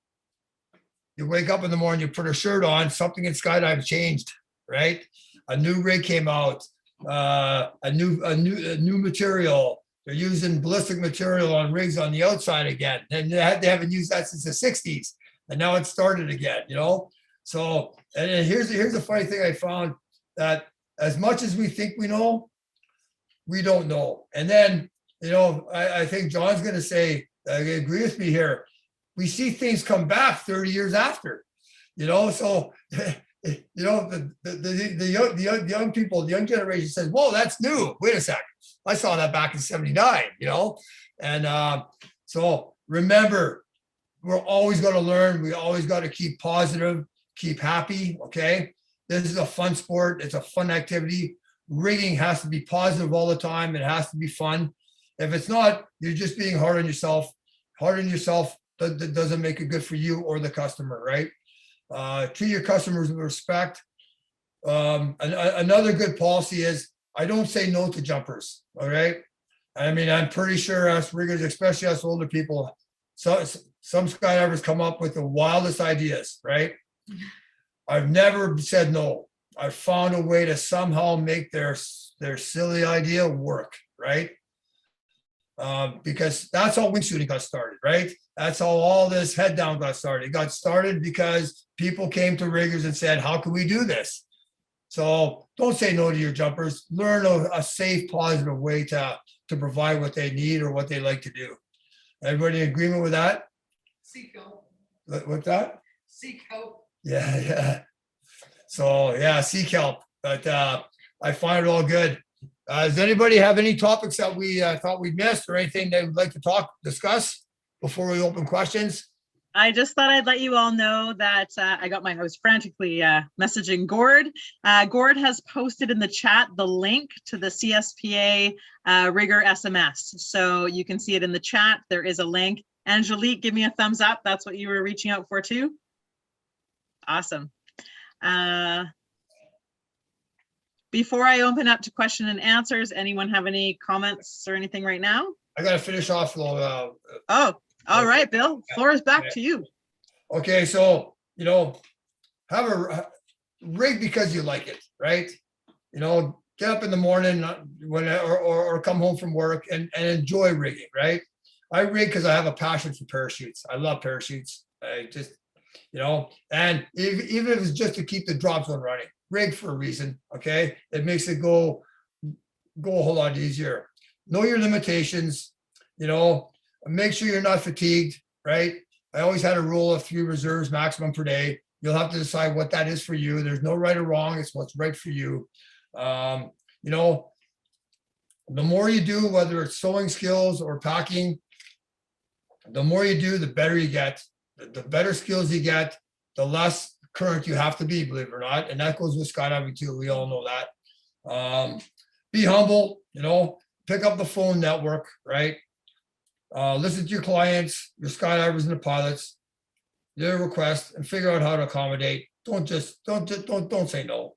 Speaker 2: you wake up in the morning, you put a shirt on, something in skydive changed, right? A new rig came out, a new material. They're using ballistic material on rigs on the outside again. And they haven't used that since the 60s. And now it's started again, you know? So, and here's a funny thing I found, that as much as we think we know, we don't know. And then, you know, I think John's going to say, I agree with me here. We see things come back 30 years after, you know? So, you know, the young people, the young generation says, whoa, that's new. Wait a second. I saw that back in 79, you know? And so remember, we're always going to learn. We always got to keep positive, keep happy, okay? This is a fun sport. It's a fun activity. Rigging has to be positive all the time. It has to be fun. If it's not, you're just being hard on yourself. Hard on yourself that doesn't make it good for you or the customer, right? Treat your customers with respect. Another good policy is I don't say no to jumpers, all right? I mean, I'm pretty sure us riggers, especially us older people, some skydivers come up with the wildest ideas, right? I've never said no. I've found a way to somehow make their their silly idea work, right? Because that's how wingsuiting got started, right? That's how all this head down got started. It got started because people came to riggers and said, how can we do this? So don't say no to your jumpers. Learn a safe, positive way to provide what they need or what they like to do. Everybody in agreement with that?
Speaker 6: Seek help,
Speaker 2: With that?
Speaker 6: seek help.
Speaker 2: Yeah, yeah. So yeah, seek help, but I find it all good. Does anybody have any topics that we thought we missed or anything they would like to discuss before we open questions?
Speaker 1: I just thought I'd let you all know that I was frantically messaging Gord. Gord has posted in the chat the link to the CSPA rigger SMS. So you can see it in the chat. There is a link. Angelique, give me a thumbs up. That's what you were reaching out for too. Awesome. Before I open up to question and answers, anyone have any comments or anything right now?
Speaker 2: I got to finish off.
Speaker 1: Oh, all right, Bill. Floor is back to you.
Speaker 2: Okay, so have a rig because you like it, right? Get up in the morning or come home from work and enjoy rigging, right? I rig because I have a passion for parachutes. I love parachutes. I just, and even if it's just to keep the drop zone running, rig for a reason, okay? It makes it go a whole lot easier. Know your limitations, make sure you're not fatigued, right? I always had a rule of 3 reserves maximum per day. You'll have to decide what that is for you. There's no right or wrong. It's what's right for you. The more you do, whether it's sewing skills or packing, the more you do, the better you get. The better skills you get, the less current you have to be, believe it or not. And that goes with skydiving too. We all know that. Be humble, pick up the phone network, right? Listen to your clients, your skydivers and the pilots, their requests, and figure out how to accommodate. Don't say no.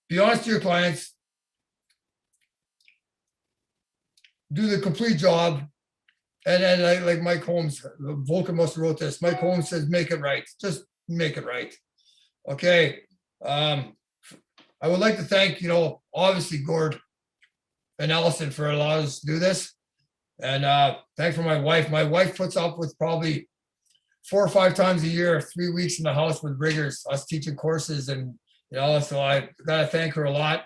Speaker 2: Be honest to your clients. Do the complete job. And then like Mike Holmes, Volker must have wrote this. Mike Holmes says, make it right. Just make it right. Okay. I would like to thank, obviously Gord and Allison for allowing us to do this. And thanks for my wife. My wife puts up with probably 4 or 5 times a year, 3 weeks in the house with riggers, us teaching courses. And, so I got to thank her a lot.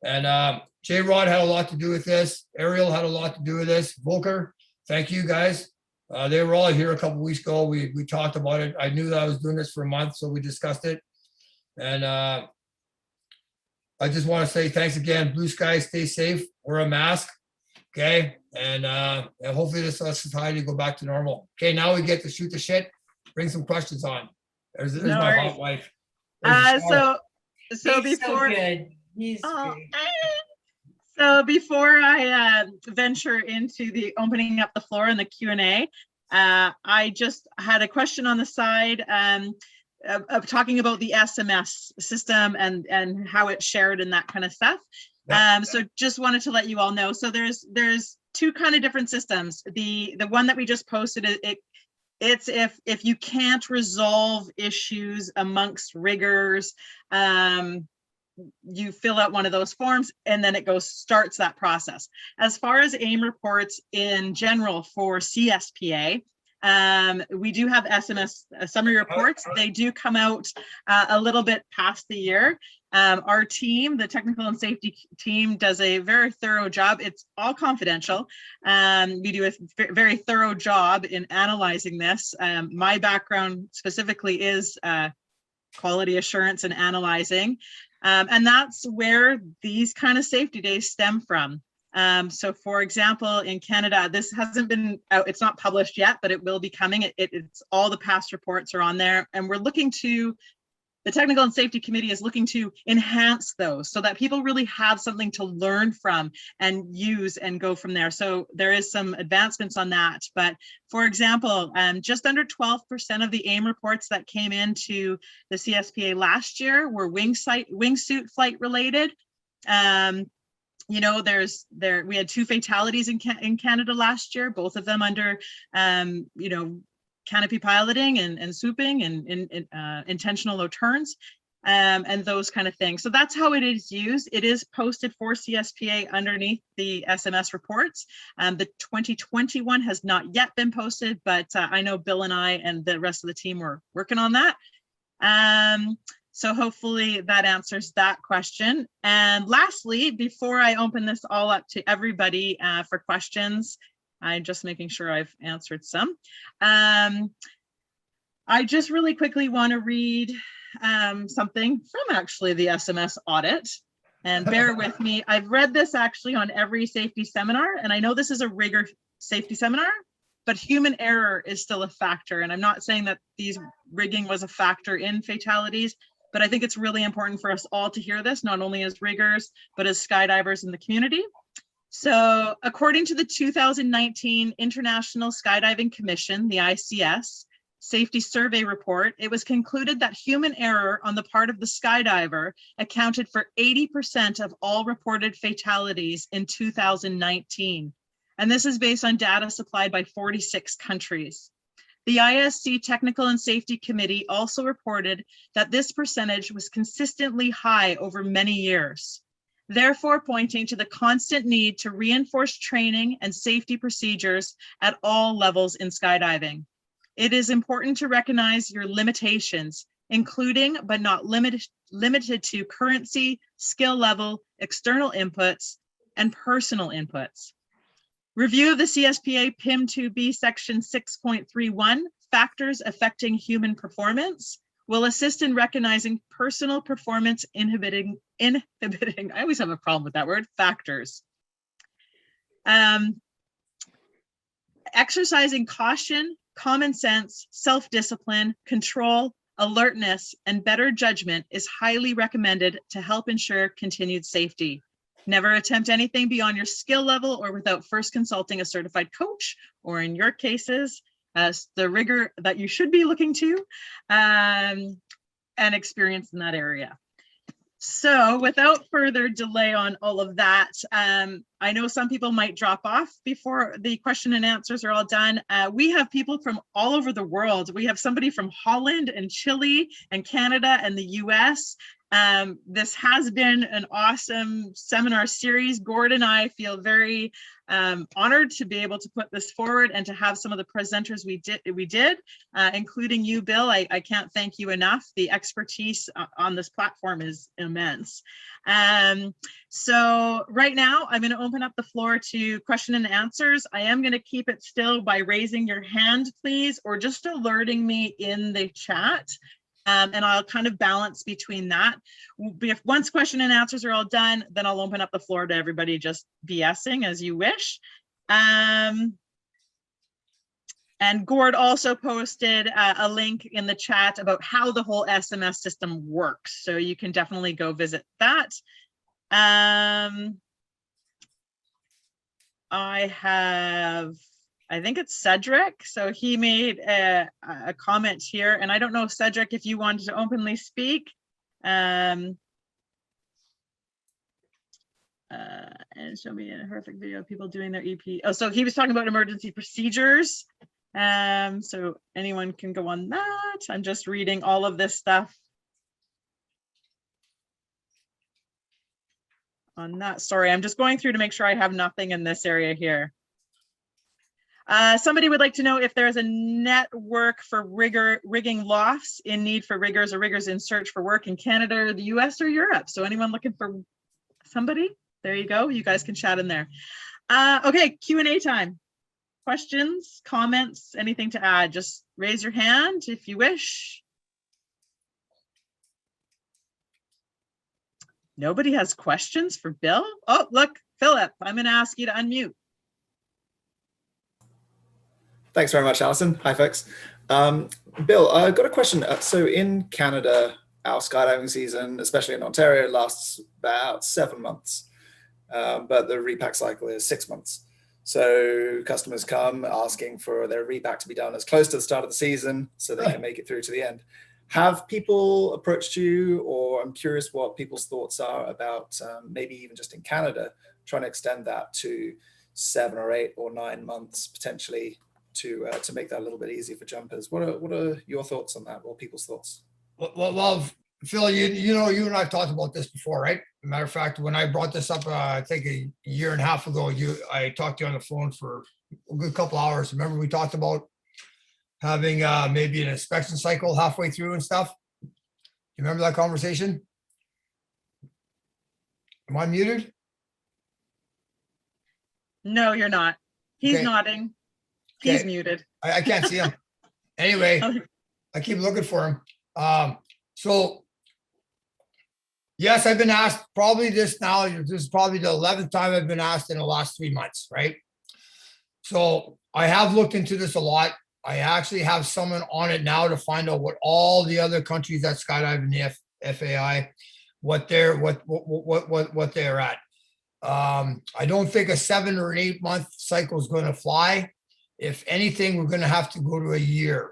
Speaker 2: And J-Rod had a lot to do with this. Ariel had a lot to do with this. Volker, thank you guys. They were all here a couple weeks ago. We talked about it. I knew that I was doing this for a month, so we discussed it. And I just want to say thanks again. Blue skies, stay safe. Wear a mask. Okay. And hopefully this society go back to normal. Okay, now we get to shoot the shit. Bring some questions on. There's
Speaker 1: No
Speaker 2: my
Speaker 1: worries.
Speaker 2: hot wife. There's the shower.
Speaker 1: So
Speaker 6: He's
Speaker 1: before
Speaker 6: so good. He's
Speaker 1: Oh,
Speaker 6: great.
Speaker 1: so before I venture into the opening up the floor and the Q&A, I just had a question on the side of talking about the SMS system and how it's shared and that kind of stuff.
Speaker 2: Yeah.
Speaker 1: So just wanted to let you all know. So there's 2 kind of different systems. The one that we just posted, it's if you can't resolve issues amongst riggers, you fill out one of those forms and then it starts that process. As far as AIM reports in general for CSPA, we do have SMS summary reports. They do come out a little bit past the year. Our team, the technical and safety team, does a very thorough job. It's all confidential. We do a very thorough job in analyzing this. My background specifically is quality assurance and analyzing. And that's where these kind of safety days stem from. So for example, in Canada, this hasn't been out, it's not published yet, but it will be coming. It's all the past reports are on there, and we're looking to, the Technical and Safety Committee is looking to enhance those so that people really have something to learn from and use and go from there. So there is some advancements on that. But for example, just under 12% of the AIM reports that came into the CSPA last year were wingsuit flight related. We had 2 fatalities in Canada last year, both of them under, canopy piloting and swooping and intentional low turns. and those kind of things. So that's how it is used. It is posted for CSPA underneath the SMS reports. The 2021 has not yet been posted, but I know Bill and I and the rest of the team were working on that. So hopefully that answers that question. And lastly, before I open this all up to everybody for questions, I'm just making sure I've answered some. I just really quickly want to read something from actually the SMS audit. And bear with me, I've read this actually on every safety seminar, and I know this is a rigor safety seminar, but human error is still a factor. And I'm not saying that rigging was a factor in fatalities, but I think it's really important for us all to hear this, not only as riggers, but as skydivers in the community. So according to the 2019 International Skydiving Commission, the ICS, Safety Survey Report, it was concluded that human error on the part of the skydiver accounted for 80% of all reported fatalities in 2019. And this is based on data supplied by 46 countries. The ISC Technical and Safety Committee also reported that this percentage was consistently high over many years, therefore pointing to the constant need to reinforce training and safety procedures at all levels in skydiving. It is important to recognize your limitations, including but not limited to currency, skill level, external inputs, and personal inputs. Review of the CSPA PIM 2B section 6.31, factors affecting human performance, will assist in recognizing personal performance inhibiting, I always have a problem with that word, factors. Exercising caution, common sense, self-discipline, control, alertness, and better judgment is highly recommended to help ensure continued safety. Never attempt anything beyond your skill level or without first consulting a certified coach, or in your cases, as the rigor that you should be looking to, and experience in that area. So without further delay on all of that, I know some people might drop off before the question and answers are all done. We have people from all over the world. We have somebody from Holland and Chile and Canada and the US. This has been an awesome seminar series. Gord and I feel very honored to be able to put this forward and to have some of the presenters we did, including you, Bill. I can't thank you enough. The expertise on this platform is immense. So right now I'm going to open up the floor to question and answers. I am going to keep it still by raising your hand, please, or just alerting me in the chat. And I'll kind of balance between that. If once question and answers are all done, then I'll open up the floor to everybody just BSing as you wish. And Gord also posted a link in the chat about how the whole SMS system works. So you can definitely go visit that. I think it's Cedric. So he made a comment here, and I don't know, Cedric, if you wanted to openly speak. And show me a horrific video of people doing their EP. Oh, so he was talking about emergency procedures. So anyone can go on that. I'm just reading all of this stuff on that. Sorry, I'm just going through to make sure I have nothing in this area here. Somebody would like to know if there is a network for rigging lofts in need for riggers or riggers in search for work in Canada, the US, or Europe. So anyone looking for somebody? There you go. You guys can chat in there. Okay, Q&A time. Questions, comments, anything to add? Just raise your hand if you wish. Nobody has questions for Bill? Oh, look, Philip, I'm going to ask you to unmute.
Speaker 8: Thanks very much, Alison. Hi, folks. Bill, I've got a question. So in Canada, our skydiving season, especially in Ontario, lasts about 7 months, but the repack cycle is 6 months. So customers come asking for their repack to be done as close to the start of the season so they can make it through to the end. Have people approached you, or I'm curious what people's thoughts are about maybe even just in Canada, trying to extend that to 7 or 8 or 9 months potentially, to make that a little bit easier for jumpers. What are your thoughts on that, or people's thoughts?
Speaker 2: Well, Phil, you know, you and I've talked about this before, right? Matter of fact, when I brought this up, I think a year and a half ago, I talked to you on the phone for a good couple hours. Remember, we talked about having maybe an inspection cycle halfway through and stuff? You remember that conversation? Am I muted?
Speaker 1: No, you're not. He's
Speaker 2: Okay.
Speaker 1: nodding. He's
Speaker 2: Okay.
Speaker 1: muted.
Speaker 2: I can't see him. Anyway, I keep looking for him. So yes, I've been asked probably this is probably the 11th time I've been asked in the last 3 months, right? So I have looked into this a lot. I actually have someone on it now to find out what all the other countries that skydive in the FAI, what they're at. I don't think a 7 or an 8 month cycle is going to fly. If anything, we're going to have to go to a year.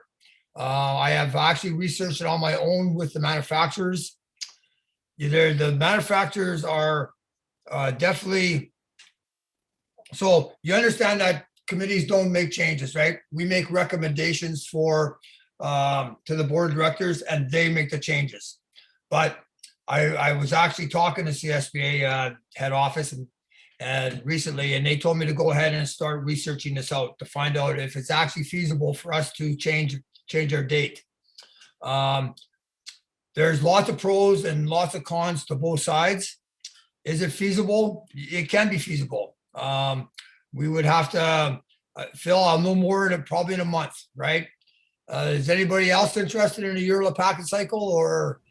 Speaker 2: I have actually researched it on my own with the manufacturers. The manufacturers are definitely, so you understand that committees don't make changes, right? We make recommendations to the board of directors and they make the changes. But I was actually talking to CSBA head office and recently, and they told me to go ahead and start researching this out to find out if it's actually feasible for us to change our date. There's lots of pros and lots of cons to both sides. Is it feasible? It can be feasible. We would have to, Phil, I'll know more probably in a month, right? Is anybody else interested in a yearly packet cycle or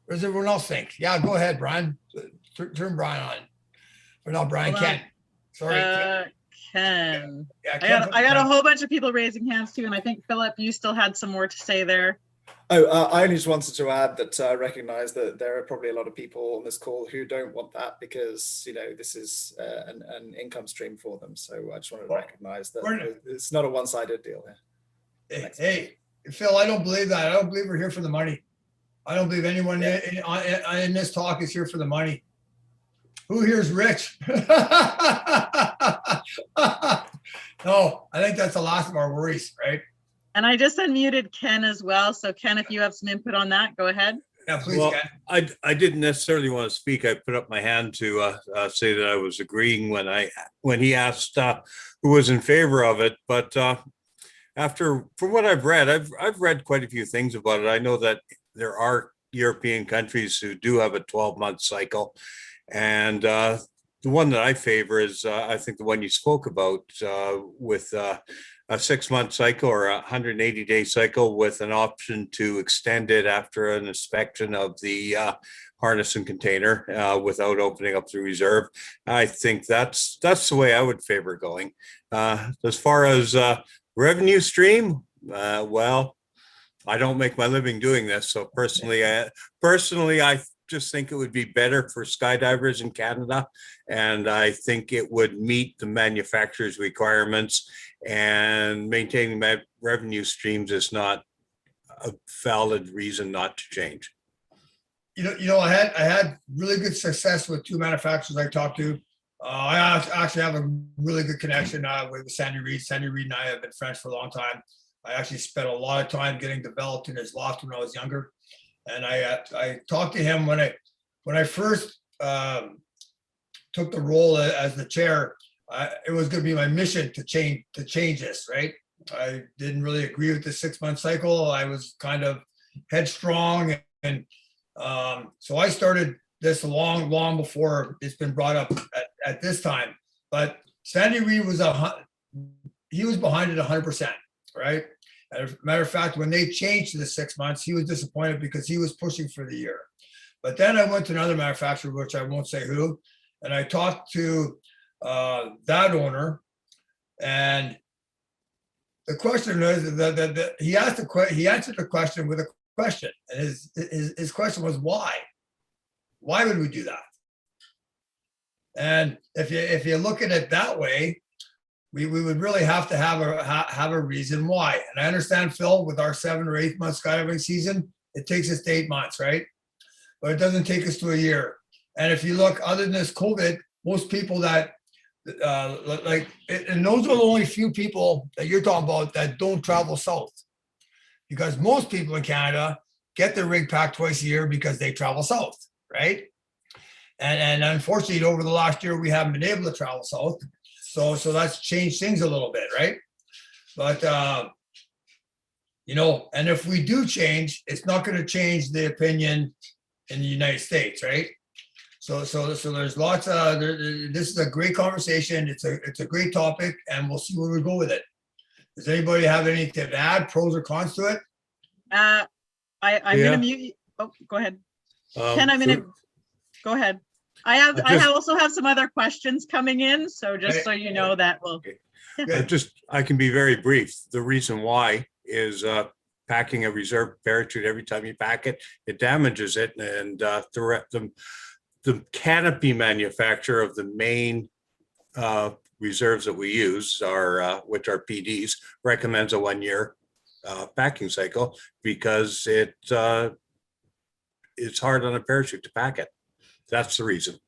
Speaker 2: does everyone else think? Yeah, go ahead, Brian. Turn Brian on. Or not Brian,
Speaker 1: Hold on.
Speaker 2: Ken. Sorry.
Speaker 1: Ken.
Speaker 2: Yeah,
Speaker 1: I got a whole bunch of people raising hands too, and I think Philip, you still had some more to say there.
Speaker 8: Oh, I only just wanted to add that I recognize that there are probably a lot of people on this call who don't want that because, you know, this is an income stream for them. So I just wanted to recognize that it's not a one-sided deal here.
Speaker 2: Hey, Phil, I don't believe that. I don't believe we're here for the money. I don't believe anyone in this talk is here for the money. Who here is rich? No, I think that's the last of our worries, right?
Speaker 1: And I just unmuted Ken as well. So Ken, if you have some input on that, go ahead.
Speaker 2: Yeah, please,
Speaker 9: Well,
Speaker 2: Ken.
Speaker 9: I didn't necessarily want to speak. I put up my hand to say that I was agreeing when he asked who was in favor of it. But from what I've read, I've read quite a few things about it. I know that there are European countries who do have a 12-month cycle. And the one that I favor is, I think the one you spoke about with a 6-month cycle or a 180-day cycle with an option to extend it after an inspection of the harness and container without opening up the reserve. I think that's the way I would favor going. As far as revenue stream, well, I don't make my living doing this. So personally, I just think it would be better for skydivers in Canada. And I think it would meet the manufacturer's requirements, and maintaining my revenue streams is not a valid reason not to change.
Speaker 2: You know, I had really good success with 2 manufacturers I talked to. I actually have a really good connection with Sandy Reed. Sandy Reed and I have been friends for a long time. I actually spent a lot of time getting developed in his loft when I was younger. And I talked to him when I first took the role as the chair. It was going to be my mission to change this, right? I didn't really agree with the 6-month cycle. I was kind of headstrong, and so I started this long before it's been brought up at this time. But Sandy Reed was behind it 100%, right? As a matter of fact, when they changed to the 6 months, he was disappointed because he was pushing for the year. But then I went to another manufacturer, which I won't say who, and I talked to that owner, and the question was that he answered the question with a question, and his question was why? Why would we do that? And if you look at it that way, we would really have to have a reason why. And I understand, Phil, with our 7 or 8 month skydiving season, it takes us to 8 months, right? But it doesn't take us to a year. And if you look, other than this COVID, most people that and those are the only few people that you're talking about that don't travel south, because most people in Canada get their rig packed twice a year because they travel south, right? And unfortunately, over the last year, we haven't been able to travel south. So that's changed things a little bit, right? But, you know, and if we do change, it's not going to change the opinion in the United States, right? So there's lots of, this is a great conversation. It's a great topic, and we'll see where we go with it. Does anybody have anything to add, pros or cons to it?
Speaker 1: I'm
Speaker 9: Yeah.
Speaker 1: gonna mute you. Oh, go ahead. Ken, I'm
Speaker 9: so-
Speaker 1: gonna, go ahead. I also have some other questions coming in, so just so you know that will.
Speaker 9: I can be very brief. The reason why is packing a reserve parachute, every time you pack it, it damages it. And the canopy manufacturer of the main reserves that we use are, which are PDs, recommends a 1-year packing cycle because it's hard on a parachute to pack it. That's the reason.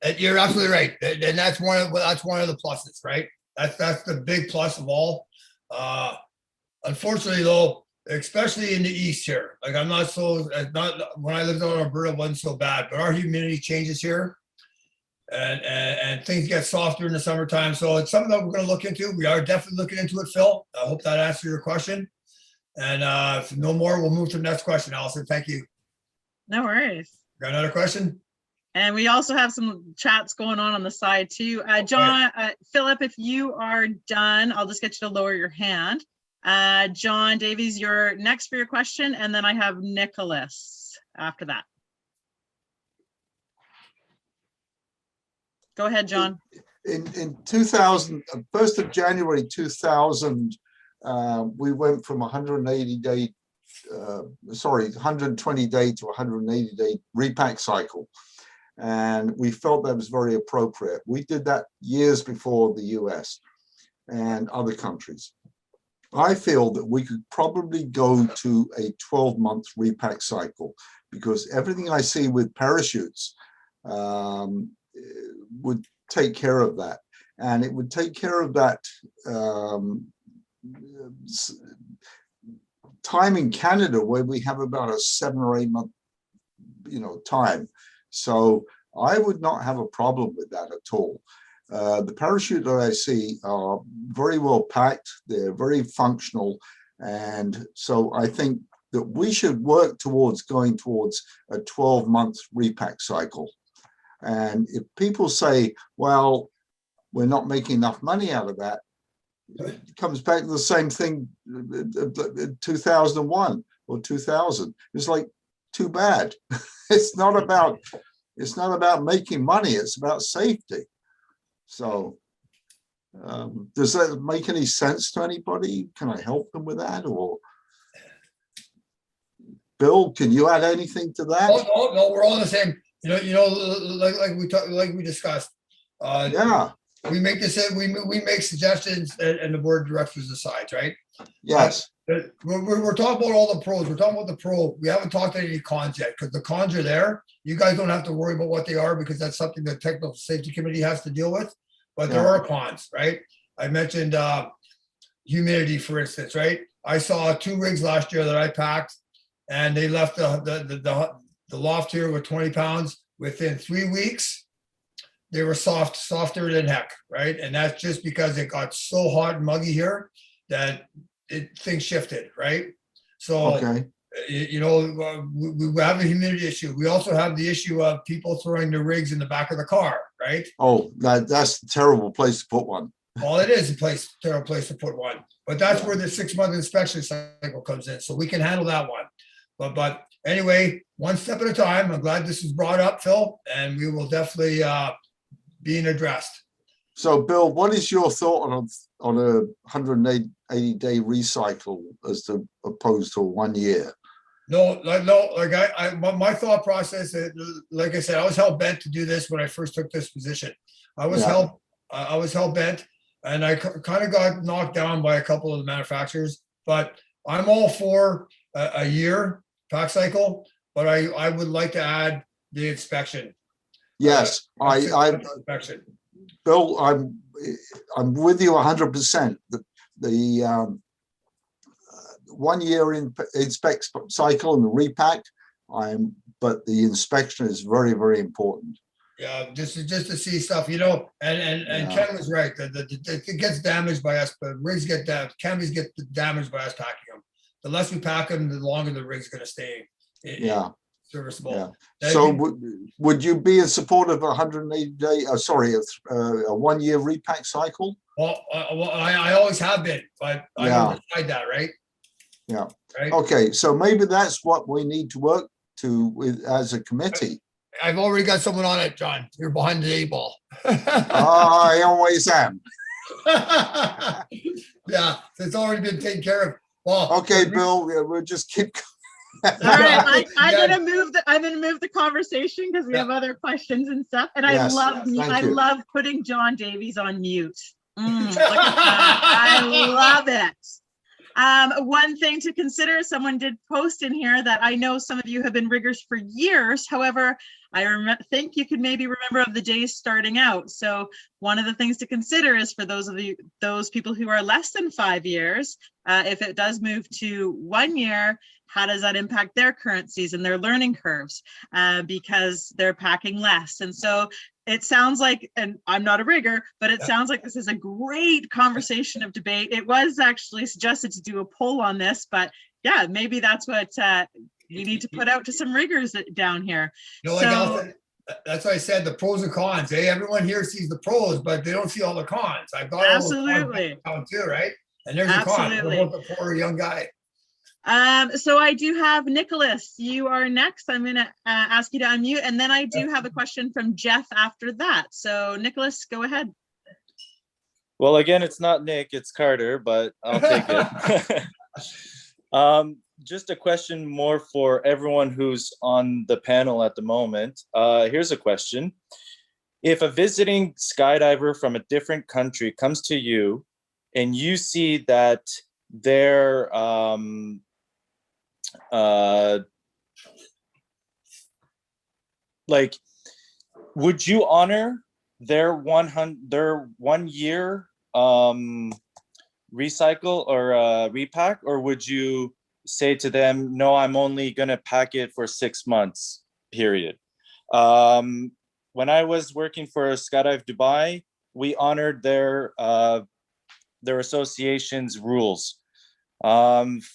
Speaker 2: And you're absolutely right. And that's one of the pluses, right? That's the big plus of all. Unfortunately, though, especially in the east here, like when I lived out in Alberta, it wasn't so bad, but our humidity changes here, and things get softer in the summertime. So it's something that we're going to look into. We are definitely looking into it, Phil. I hope that answers your question. And if no more, we'll move to the next question. Allison, thank you.
Speaker 1: No worries.
Speaker 2: Got another question?
Speaker 1: And we also have some chats going on the side too. John, Philip, if you are done, I'll just get you to lower your hand. John Davies, you're next for your question, and then I have Nicholas after that. Go ahead, John.
Speaker 3: In 2000, 1st of January 2000, we went from 120 day to 180-day repack cycle. And we felt that was very appropriate. We did that years before the US and other countries. I feel that we could probably go to a 12-month repack cycle because everything I see with parachutes would take care of that. And it would take care of that time in Canada where we have about a 7 or 8 month, time. So I would not have a problem with that at all. The parachute that I see are very well packed. They're very functional. And so I think that we should work towards going towards a 12-month repack cycle. And if people say, well, we're not making enough money out of that, it comes back to the same thing 2001 or 2000. It's like, too bad. It's not about making money, it's about safety. So does that make any sense to anybody? Can I help them with that? Or Bill, can you add anything to that?
Speaker 2: Oh, no, we're all the same. Like we discussed.
Speaker 3: Yeah.
Speaker 2: We make we make suggestions and the board directors decides, right?
Speaker 3: Yes.
Speaker 2: We're talking about all the pros. We're talking about the pro. We haven't talked any cons yet because the cons are there. You guys don't have to worry about what they are because that's something the technical safety committee has to deal with. But there are cons, right? I mentioned humidity, for instance, right? I saw 2 rigs last year that I packed, and they left the loft here with 20 pounds. Within 3 weeks, they were softer than heck, right? And that's just because it got so hot and muggy here that things shifted, right? So,
Speaker 3: okay.
Speaker 2: We have a humidity issue. We also have the issue of people throwing their rigs in the back of the car, right?
Speaker 3: Oh, that's a terrible place to put one.
Speaker 2: Well, it is a terrible place to put one, but that's where the 6-month inspection cycle comes in. So we can handle that one. But anyway, one step at a time. I'm glad this is brought up, Phil, and we will definitely being addressed.
Speaker 3: So, Bill, what is your thought on a 180-day recycle as opposed to 1 year?
Speaker 2: No, my thought process, like I said, I was hell bent to do this when I first took this position. I was hell bent, and I kind of got knocked down by a couple of the manufacturers. But I'm all for a year pack cycle, but I would like to add the inspection.
Speaker 3: Yes,
Speaker 2: inspection.
Speaker 3: Bill, I'm with you 100%. 1 year in inspect cycle and the repack. But the inspection is very, very important.
Speaker 2: Yeah, just to see stuff, you know, and
Speaker 3: Yeah.
Speaker 2: Ken was right. It gets damaged by us, but rigs get damaged. Canopies get damaged by us packing them. The less we pack them, the longer the rig's going to stay.
Speaker 3: Yeah.
Speaker 2: Serviceable.
Speaker 3: Yeah.
Speaker 2: That'd
Speaker 3: So
Speaker 2: be-
Speaker 3: would you be in support of a 180-day, a 1 year repack cycle?
Speaker 2: Well, I always have been, but I
Speaker 3: Yeah.
Speaker 2: don't decide that, right?
Speaker 3: Yeah.
Speaker 2: Right.
Speaker 3: Okay, so maybe that's what we need to work to with as a committee.
Speaker 2: I've already got someone on it, John. You're behind the 8 ball.
Speaker 3: I always am.
Speaker 2: Yeah, it's already been taken care of. Well,
Speaker 3: Okay, Bill, we'll just keep.
Speaker 1: All right, I'm
Speaker 2: Yeah.
Speaker 1: gonna move the conversation because we
Speaker 2: Yeah.
Speaker 1: have other questions and stuff. And
Speaker 3: Yes,
Speaker 1: I
Speaker 3: thank you.
Speaker 1: love putting John Davies on mute. Look at that. I love it. One thing to consider, someone did post in here that I know some of you have been riggers for years. However, I think you could maybe remember of the days starting out. So one of the things to consider is for those people who are less than 5 years, if it does move to 1 year, how does that impact their current season, their learning curves, because they're packing less. And so it sounds like, and I'm not a rigger, but it sounds like this is a great conversation of debate. It was actually suggested to do a poll on this, but yeah, maybe that's what we need to put out to some riggers down here.
Speaker 2: You know, like
Speaker 1: So-
Speaker 2: Alison, that's why I said the pros and cons. Everyone here sees the pros, but they don't see all the cons. I've got all the
Speaker 1: Absolutely.
Speaker 2: cons down too, right? And there's a con.
Speaker 1: Absolutely.
Speaker 2: What about the poor young guy?
Speaker 1: So I do have Nicholas, you are next. I'm gonna ask you to unmute, and then I do have a question from Jeff after that. So Nicholas, go ahead.
Speaker 7: Well, again, it's not Nick, it's Carter, but I'll take it. Just a question more for everyone who's on the panel at the moment. Here's a question. If a visiting skydiver from a different country comes to you and you see that their like, would you honor their 1 year recycle or repack, or would you say to them, no, I'm only gonna pack it for 6 months, period? When I was working for Skydive Dubai, we honored their association's rules.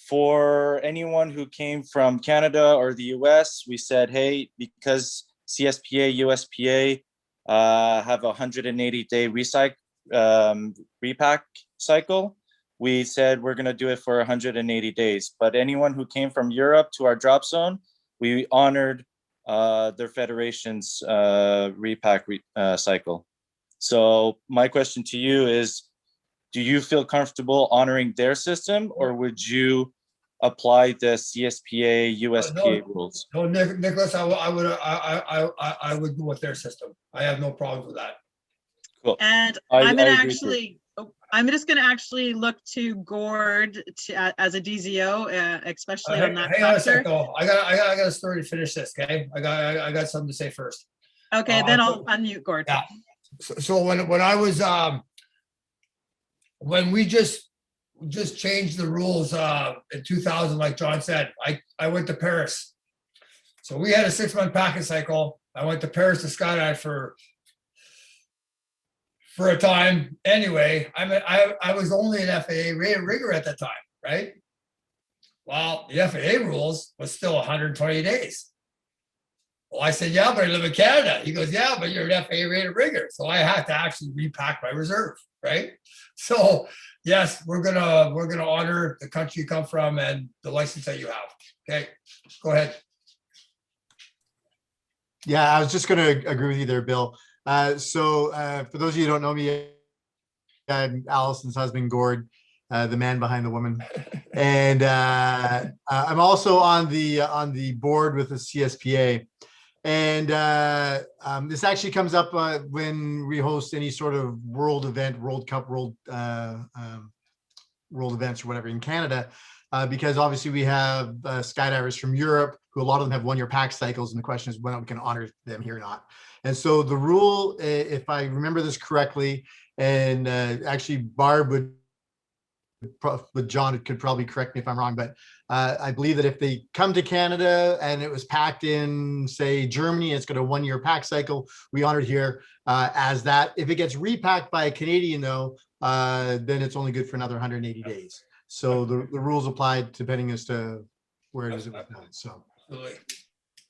Speaker 7: For anyone who came from Canada or the US, we said, hey, because CSPA, USPA have a 180-day repack cycle, we said we're gonna do it for 180 days. But anyone who came from Europe to our drop zone, we honored their federation's repack cycle. So my question to you is, do you feel comfortable honoring their system, or would you apply the CSPA, USPA rules?
Speaker 2: No, Nicholas, I would go with their system. I have no problem with that.
Speaker 7: Cool.
Speaker 1: And
Speaker 7: I
Speaker 1: I'm gonna
Speaker 7: agree too.
Speaker 1: I'm just gonna actually look to Gord as a DZO, especially on that
Speaker 2: Hang on a
Speaker 1: factor.
Speaker 2: sec, though. I got a story to finish this. Okay, I got something to say first.
Speaker 1: Okay, then I'll unmute Gord.
Speaker 2: Yeah. So when I was when we just changed the rules in 2000, like John said, I went to Paris. So we had a 6-month packing cycle. I went to Paris to skydive for a time. Anyway, I was only an FAA rated rigger at that time, right? Well, the FAA rules was still 120 days. Well, I said, yeah, but I live in Canada. He goes, yeah, but you're an FAA rated rigger. So I had to actually repack my reserve, right? So yes, we're gonna honor the country you come from and the license that you have. Okay, go ahead.
Speaker 10: Yeah, I was just going to agree with you there, Bill. So for those of you who don't know me, I'm Allison's husband, Gord, the man behind the woman, and I'm also on the board with the CSPA. And this actually comes up when we host any sort of world event, World Cup, world events or whatever in Canada, because obviously we have skydivers from Europe who a lot of them have 1 year pack cycles. And the question is whether we can honor them here or not. And so the rule, if I remember this correctly, and actually Barb would but John could probably correct me if I'm wrong, but I believe that if they come to Canada and it was packed in, say, Germany, it's got a 1-year pack cycle. We honored here as that. If it gets repacked by a Canadian, though, then it's only good for another 180 days. So the rules apply depending as to where it is it was done. So.
Speaker 2: Absolutely.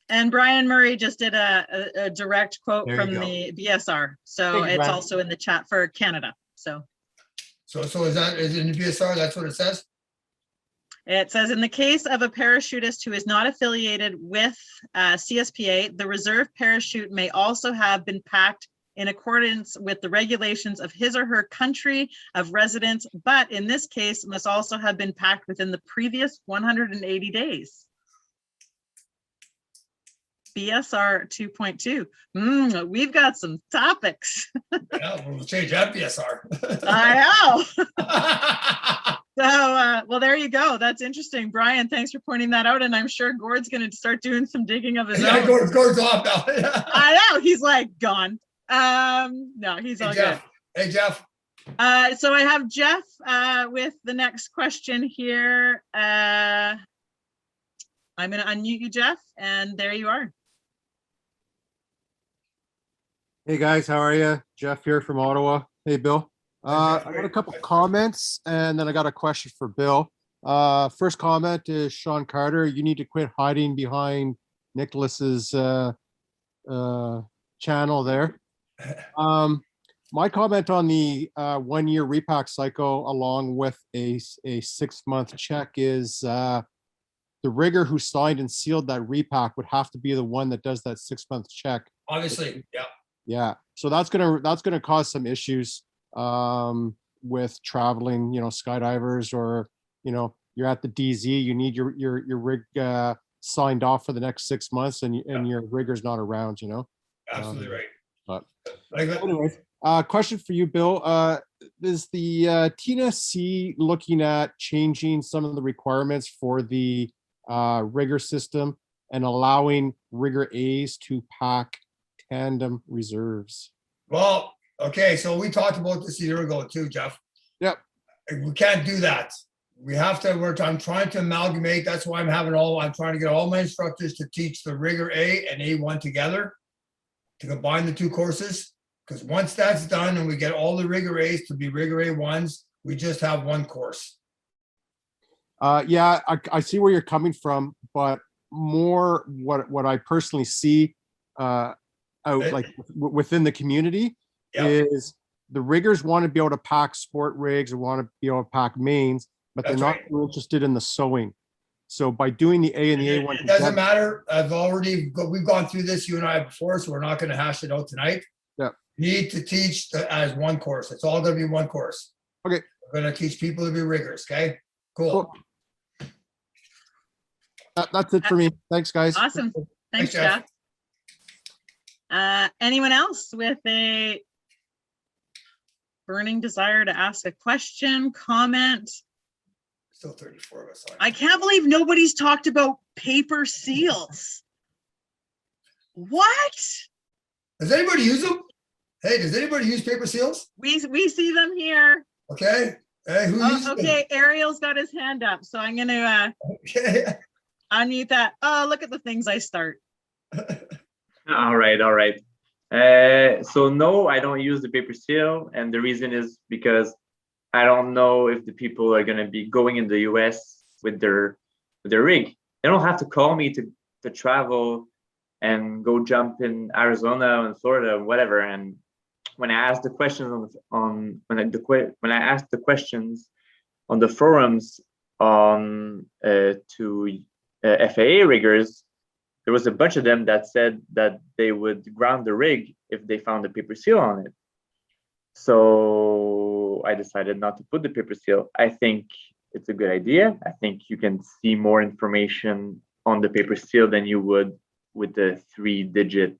Speaker 1: And Brian Murray just did a direct quote
Speaker 10: There you
Speaker 1: from
Speaker 10: go.
Speaker 1: the BSR. So
Speaker 10: Thank you,
Speaker 1: it's
Speaker 10: Brian.
Speaker 1: also in the chat for Canada. So
Speaker 2: So is it in the BSR? That's what it says?
Speaker 1: it says, in the case of a parachutist who is not affiliated with CSPA, the reserve parachute may also have been packed in accordance with the regulations of his or her country of residence, but in this case must also have been packed within the previous 180 days. BSR 2.2. We've got some topics.
Speaker 2: Yeah, we'll change that BSR.
Speaker 1: I know. So, well, there you go. That's interesting. Brian, thanks for pointing that out. And I'm sure Gord's going to start doing some digging of his
Speaker 2: Yeah,
Speaker 1: own.
Speaker 2: Gord's off now.
Speaker 1: I know. He's like gone. No, he's all
Speaker 2: Hey,
Speaker 1: good.
Speaker 2: Jeff. Hey, Jeff.
Speaker 1: So I have Jeff with the next question here. I'm going to unmute you, Jeff, and there you are.
Speaker 11: Hey guys, how are you? Jeff here from Ottawa. Hey Bill.
Speaker 2: Jeff.
Speaker 11: I got a couple comments and then I got a question for Bill. First comment is Sean Carter, you need to quit hiding behind Nicholas's channel there. My comment on the 1-year repack cycle along with a 6-month check is the rigger who signed and sealed that repack would have to be the one that does that 6-month check.
Speaker 2: Obviously, yeah.
Speaker 11: Yeah, so that's gonna cause some issues with traveling, skydivers, or you're at the DZ, you need your rig signed off for the next 6 months, and your rigger's not around,
Speaker 2: Absolutely right.
Speaker 11: But
Speaker 2: Like that.
Speaker 11: anyways, question for you, Bill. Is the TNSC looking at changing some of the requirements for the rigger system and allowing rigger A's to pack tandem reserves?
Speaker 2: Well, okay, so we talked about this a year ago too, Jeff.
Speaker 11: Yep.
Speaker 2: We can't do that. We have to work. I'm trying to amalgamate. That's why I'm trying to get all my instructors to teach the rigger A and A1 together, to combine the 2 courses. Because once that's done and we get all the rigger A's to be rigger A1s, we just have 1 course.
Speaker 11: Yeah, I see where you're coming from, but more what I personally see out like within the community is the riggers want to be able to pack sport rigs or want to be able to pack mains, but they're not interested in the sewing. So by doing the A and the A1,
Speaker 2: it doesn't matter. We've gone through this, you and I before, so we're not going to hash it out tonight.
Speaker 11: Yeah.
Speaker 2: Need to teach as 1 course. It's all going to be 1 course.
Speaker 11: Okay.
Speaker 2: We're going to teach people to be riggers. Okay. Cool.
Speaker 11: That's it for me. Thanks, guys.
Speaker 1: Awesome. Thanks,
Speaker 2: Jeff.
Speaker 1: Jeff. Anyone else with a burning desire to ask a question, comment?
Speaker 2: Still 34 of us.
Speaker 1: I can't believe nobody's talked about paper seals. What?
Speaker 2: Does anybody use them? Hey, does anybody use paper seals?
Speaker 1: We see them here.
Speaker 2: Okay. Hey, who uses them?
Speaker 1: Okay, Ariel's got his hand up, so I'm gonna
Speaker 2: Okay.
Speaker 1: unmute that. Oh, look at the things I start.
Speaker 4: All right. So no, I don't use the paper seal, and the reason is because I don't know if the people are gonna be going in the US with their rig. They don't have to call me to travel and go jump in Arizona and Florida, whatever. And when I asked the questions when I asked the questions on the forums to FAA riggers, there was a bunch of them that said that they would ground the rig if they found a paper seal on it. So I decided not to put the paper seal. I think it's a good idea. I think you can see more information on the paper seal than you would with the 3-digit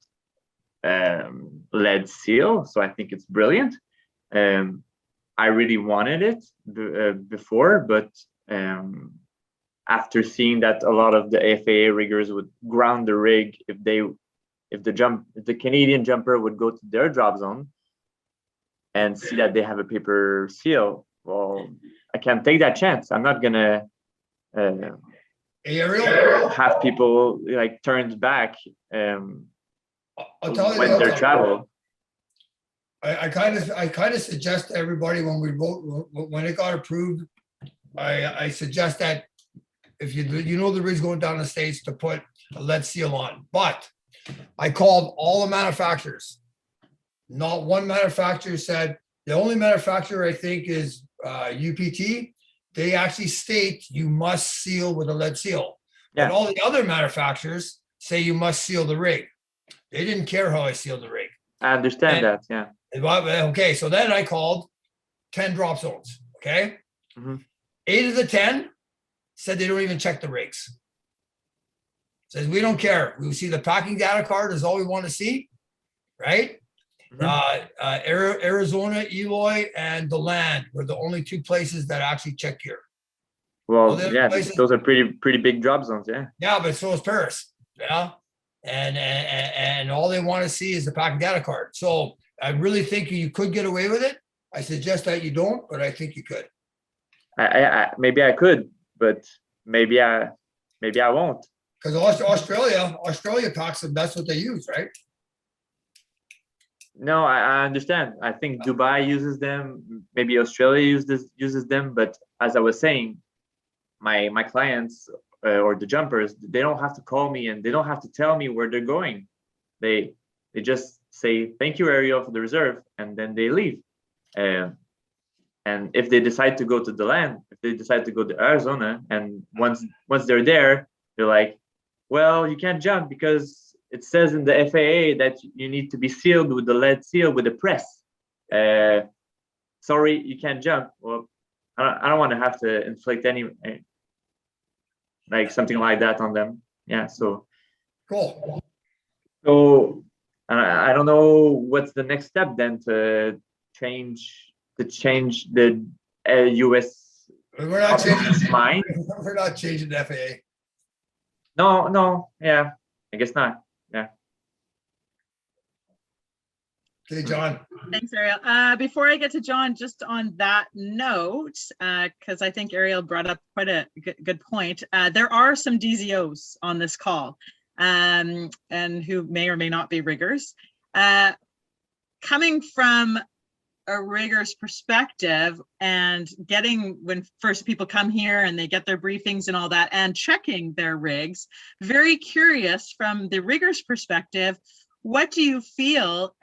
Speaker 4: lead seal. So I think it's brilliant. I really wanted it before, but after seeing that a lot of the FAA riggers would ground the rig if the Canadian jumper would go to their drop zone and see that they have a paper seal, well, I can't take that chance. I'm not gonna
Speaker 2: Hey, Ariel,
Speaker 4: have people like turned back
Speaker 2: I'll tell you.
Speaker 4: when they're travel.
Speaker 2: I kind of suggest to everybody when we vote, when it got approved, I suggest that if you know the rig's going down the States, to put a lead seal on. But I called all the manufacturers. Not one manufacturer said, the only manufacturer I think is UPT. They actually state you must seal with a lead seal.
Speaker 4: Yeah.
Speaker 2: But all the other manufacturers say you must seal the rig. They didn't care how I sealed the rig.
Speaker 4: I understand that. Yeah.
Speaker 2: Okay, so then I called 10 drop zones. Okay.
Speaker 4: Mhm.
Speaker 2: 8 of the 10 said they don't even check the rigs. Says we don't care. We see the packing data card is all we want to see, right? Arizona, Eloy, and the land were the only 2 places that actually check gear.
Speaker 4: Well,
Speaker 2: Well, the other
Speaker 4: yeah,
Speaker 2: places-
Speaker 4: those are pretty big drop zones. Yeah.
Speaker 2: Yeah, but so is Paris. Yeah. And all they want to see is the packing data card. So I really think you could get away with it. I suggest that you don't, but I think you could.
Speaker 4: I maybe I could, but maybe I won't.
Speaker 2: Because Australia packs them, that's what they use, right?
Speaker 4: No, I understand. I think Dubai uses them. Maybe Australia uses them. But as I was saying, my clients or the jumpers, they don't have to call me and they don't have to tell me where they're going. They just say thank you, Ariel, for the reserve, and then they leave. And if they decide to go to the land, if they decide to go to Arizona, and once they're there, they're like, well, you can't jump because it says in the FAA that you need to be sealed with the lead seal with a press. Sorry, you can't jump. Well, I don't want to have to inflict any like something like that on them. Yeah. So
Speaker 2: Cool.
Speaker 4: So I don't know what's the next step then to change the U.S.
Speaker 2: We're not changing.
Speaker 4: mind.
Speaker 2: We're not changing the FAA.
Speaker 4: No, yeah, I guess not. Yeah.
Speaker 2: Okay, John.
Speaker 1: Thanks, Ariel. Before I get to John, just on that note, because I think Ariel brought up quite a good point. There are some DZOs on this call, and who may or may not be riggers. Coming from a rigger's perspective and getting, when first people come here and they get their briefings and all that and checking their rigs, very curious from the rigger's perspective, what do you feel,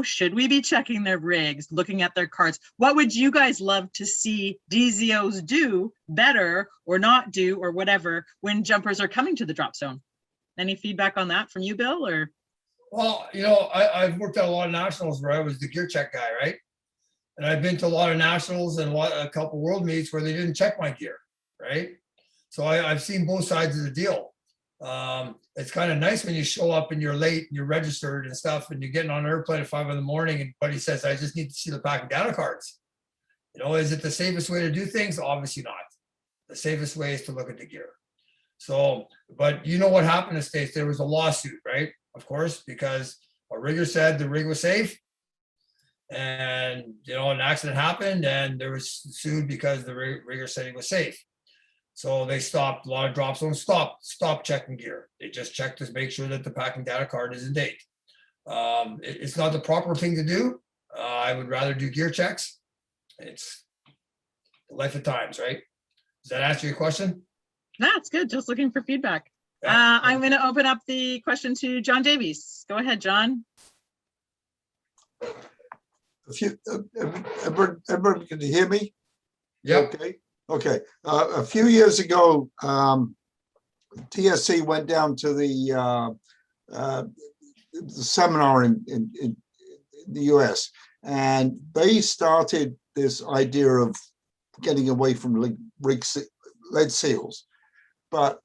Speaker 1: should we be checking their rigs, looking at their cards? What would you guys love to see DZOs do better or not do or whatever when jumpers are coming to the drop zone? Any feedback on that from you, Bill, or?
Speaker 2: Well, I've worked at a lot of nationals where I was the gear check guy, right? And I've been to a lot of nationals and a couple world meets where they didn't check my gear, right? So I've seen both sides of the deal. It's kind of nice when you show up and you're late and you're registered and stuff and you're getting on an airplane at 5 a.m. and buddy says, I just need to see the packing data cards. Is it the safest way to do things? Obviously not. The safest way is to look at the gear. So, but you know what happened in the States? There was a lawsuit, right? Of course, because a rigger said the rig was safe and, an accident happened and there was sued because the rigger said he was safe. So they stopped, a lot of drop zones stopped checking gear. They just checked to make sure that the packing data card is in date. It's not the proper thing to do. I would rather do gear checks. It's the life of times, right? Does that answer your question?
Speaker 1: That's good. Just looking for feedback.
Speaker 2: Yeah.
Speaker 1: I'm going to open up the question to John Davies. Go ahead, John.
Speaker 3: Everyone, can you hear me?
Speaker 2: Yeah.
Speaker 3: Okay. A few years ago, TSC went down to the seminar in the US, and they started this idea of getting away from lead seals. But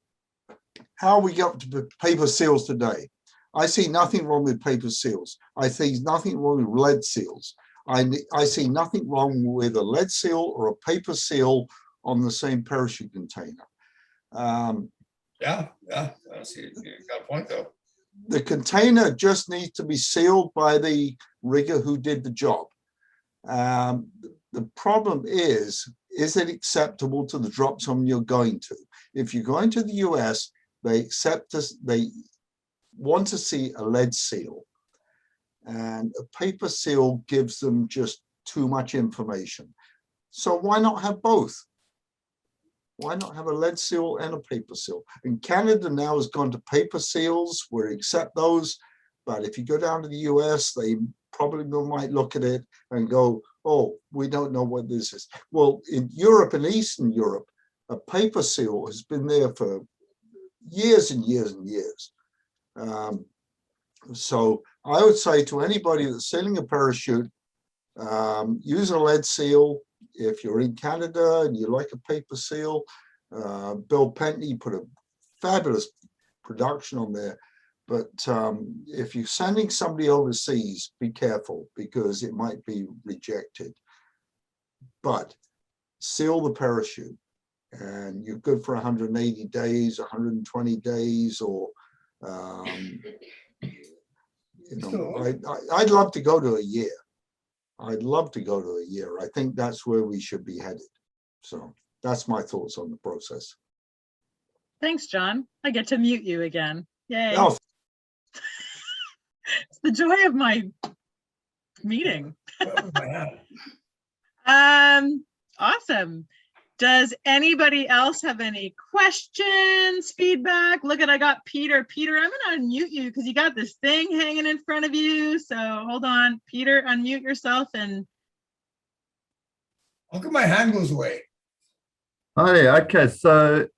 Speaker 3: how we got to paper seals today, I see nothing wrong with paper seals. I see nothing wrong with lead seals. I see nothing wrong with a lead seal or a paper seal on the same parachute container.
Speaker 2: Yeah. I see. You got a point though.
Speaker 3: The container just needs to be sealed by the rigger who did the job. The problem is it acceptable to the drop zone you're going to? If you're going to the US, they accept us, they want to see a lead seal. And a paper seal gives them just too much information. So why not have both? Why not have a lead seal and a paper seal? And Canada now has gone to paper seals, we accept those. But if you go down to the US, they probably might look at it and go, oh, we don't know what this is. Well, in Europe and Eastern Europe, a paper seal has been there for years and years and years. So I would say to anybody that's sailing a parachute, use a lead seal. If you're in Canada and you like a paper seal, Bill Pentney put a fabulous production on there. But if you're sending somebody overseas, be careful because it might be rejected. But seal the parachute and you're good for 180 days, 120 days, or you know, I'd love to go to a year. I'd love to go to a year. I think that's where we should be headed. So that's my thoughts on the process.
Speaker 1: Thanks, John. I get to mute you again. Yay.
Speaker 3: Oh,
Speaker 1: It's the joy of my meeting. Awesome. Does anybody else have any questions, feedback? Look at, I got Peter. Peter, I'm gonna unmute you because you got this thing hanging in front of you. So hold on, Peter, unmute yourself and.
Speaker 2: How come my hand goes away?
Speaker 12: Oh yeah, okay, so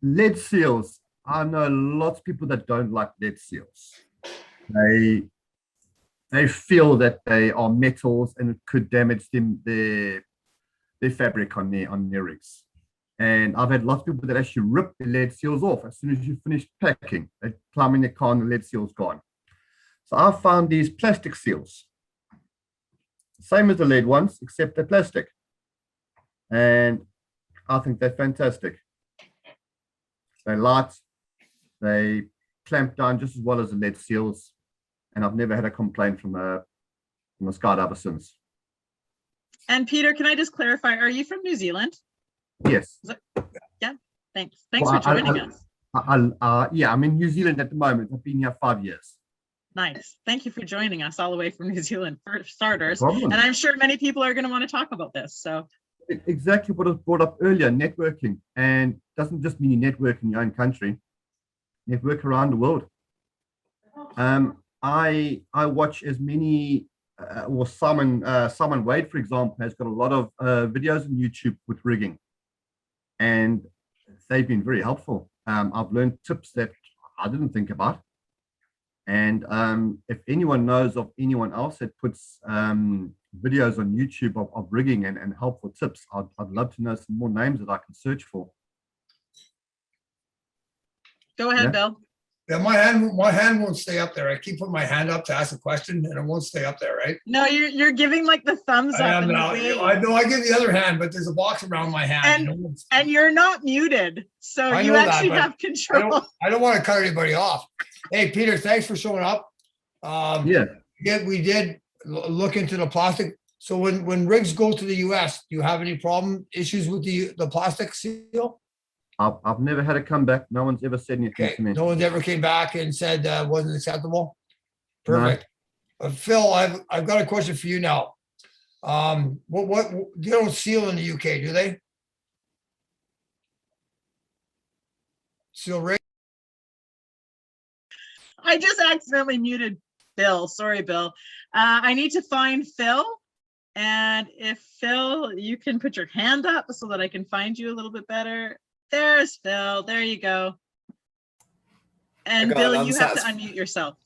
Speaker 12: lead seals. I know lots of people that don't like lead seals. They feel that they are metals and it could damage them, their fabric on their rigs. And I've had lots of people that actually rip the lead seals off as soon as you finish packing. They climb in the car and the lead seal's gone. So I found these plastic seals, same as the lead ones, except they're plastic. And I think they're fantastic. They're light, they clamp down just as well as the lead seals. And I've never had a complaint from a skydiver since.
Speaker 1: And Peter, can I just clarify, are you from New Zealand?
Speaker 12: Yes.
Speaker 1: Yeah, thanks. Thanks
Speaker 12: Well,
Speaker 1: for joining us.
Speaker 12: Yeah, I'm in New Zealand at the moment. I've been here 5 years.
Speaker 1: Nice. Thank you for joining us all the way from New Zealand for starters.
Speaker 12: No problem.
Speaker 1: And I'm sure many people are going to want to talk about this. So
Speaker 12: Exactly what was brought up earlier, networking. And doesn't just mean you network in your own country, network around the world. I watch as many, or Simon Wade, for example, has got a lot of videos on YouTube with rigging, and they've been very helpful. I've learned tips that I didn't think about. And if anyone knows of anyone else that puts videos on YouTube of rigging and helpful tips, I'd love to know some more names that I can search for.
Speaker 1: go ahead,
Speaker 12: Yeah.
Speaker 1: Bill.
Speaker 2: Yeah, my hand won't stay up there. I keep putting my hand up to ask a question and it won't stay up there, right?
Speaker 1: No, you're giving like the thumbs
Speaker 2: I
Speaker 1: up.
Speaker 2: am
Speaker 1: and the
Speaker 2: now.
Speaker 1: wave.
Speaker 2: I know I give the other hand, but there's a box around my hand.
Speaker 1: And you're not muted, so
Speaker 2: I
Speaker 1: you
Speaker 2: know that,
Speaker 1: actually
Speaker 2: but
Speaker 1: have control.
Speaker 2: I don't want to cut anybody off. Hey, Peter, thanks for showing up.
Speaker 12: Yeah.
Speaker 2: Yeah, we did look into the plastic. So when rigs go to the US, do you have any issues with the plastic seal?
Speaker 12: I've never had a comeback. No one's ever said anything
Speaker 2: Okay,
Speaker 12: to me.
Speaker 2: no one's ever came back and said wasn't acceptable? Perfect. Phil, I've got a question for you now. What they don't seal in the UK, do they? Seal rig?
Speaker 1: I just accidentally muted Bill. Sorry, Bill. I need to find Phil. And if Phil, you can put your hand up so that I can find you a little bit better. There's Phil. There you go. And
Speaker 8: got
Speaker 1: Bill,
Speaker 8: an
Speaker 1: you have to
Speaker 8: unsatisf-
Speaker 1: unmute yourself.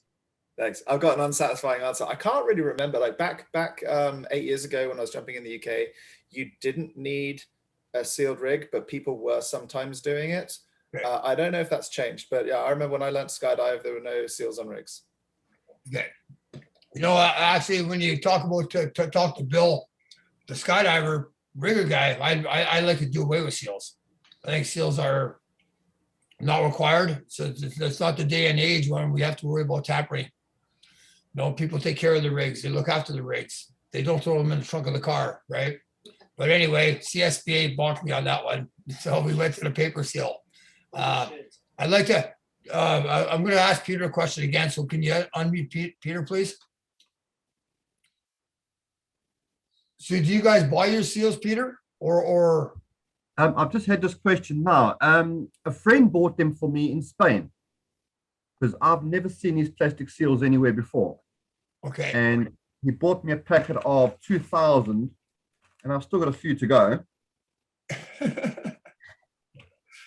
Speaker 8: Thanks. I've got an unsatisfying answer. I can't really remember. Like back 8 years ago when I was jumping in the UK, you didn't need a sealed rig, but people were sometimes doing it.
Speaker 2: Okay.
Speaker 8: I don't know if that's changed, but yeah, I remember when I learned to skydive, there were no seals on rigs.
Speaker 2: Okay. You know, actually, when you talk about talk to Bill, the skydiver rigger guy, I like to do away with seals. I think seals are not required. So it's not the day and age when we have to worry about tap rating. No, people take care of the rigs. They look after the rigs. They don't throw them in the trunk of the car, right? But anyway, CSBA balked me on that one. So we went to the paper seal. I'd like to, I'm going to ask Peter a question again. So can you unmute Peter, please? So do you guys buy your seals, Peter? Or
Speaker 12: I've just had this question now. A friend bought them for me in Spain because I've never seen these plastic seals anywhere before.
Speaker 2: okay.
Speaker 12: And he bought me a packet of 2,000, and I've still got a few to go.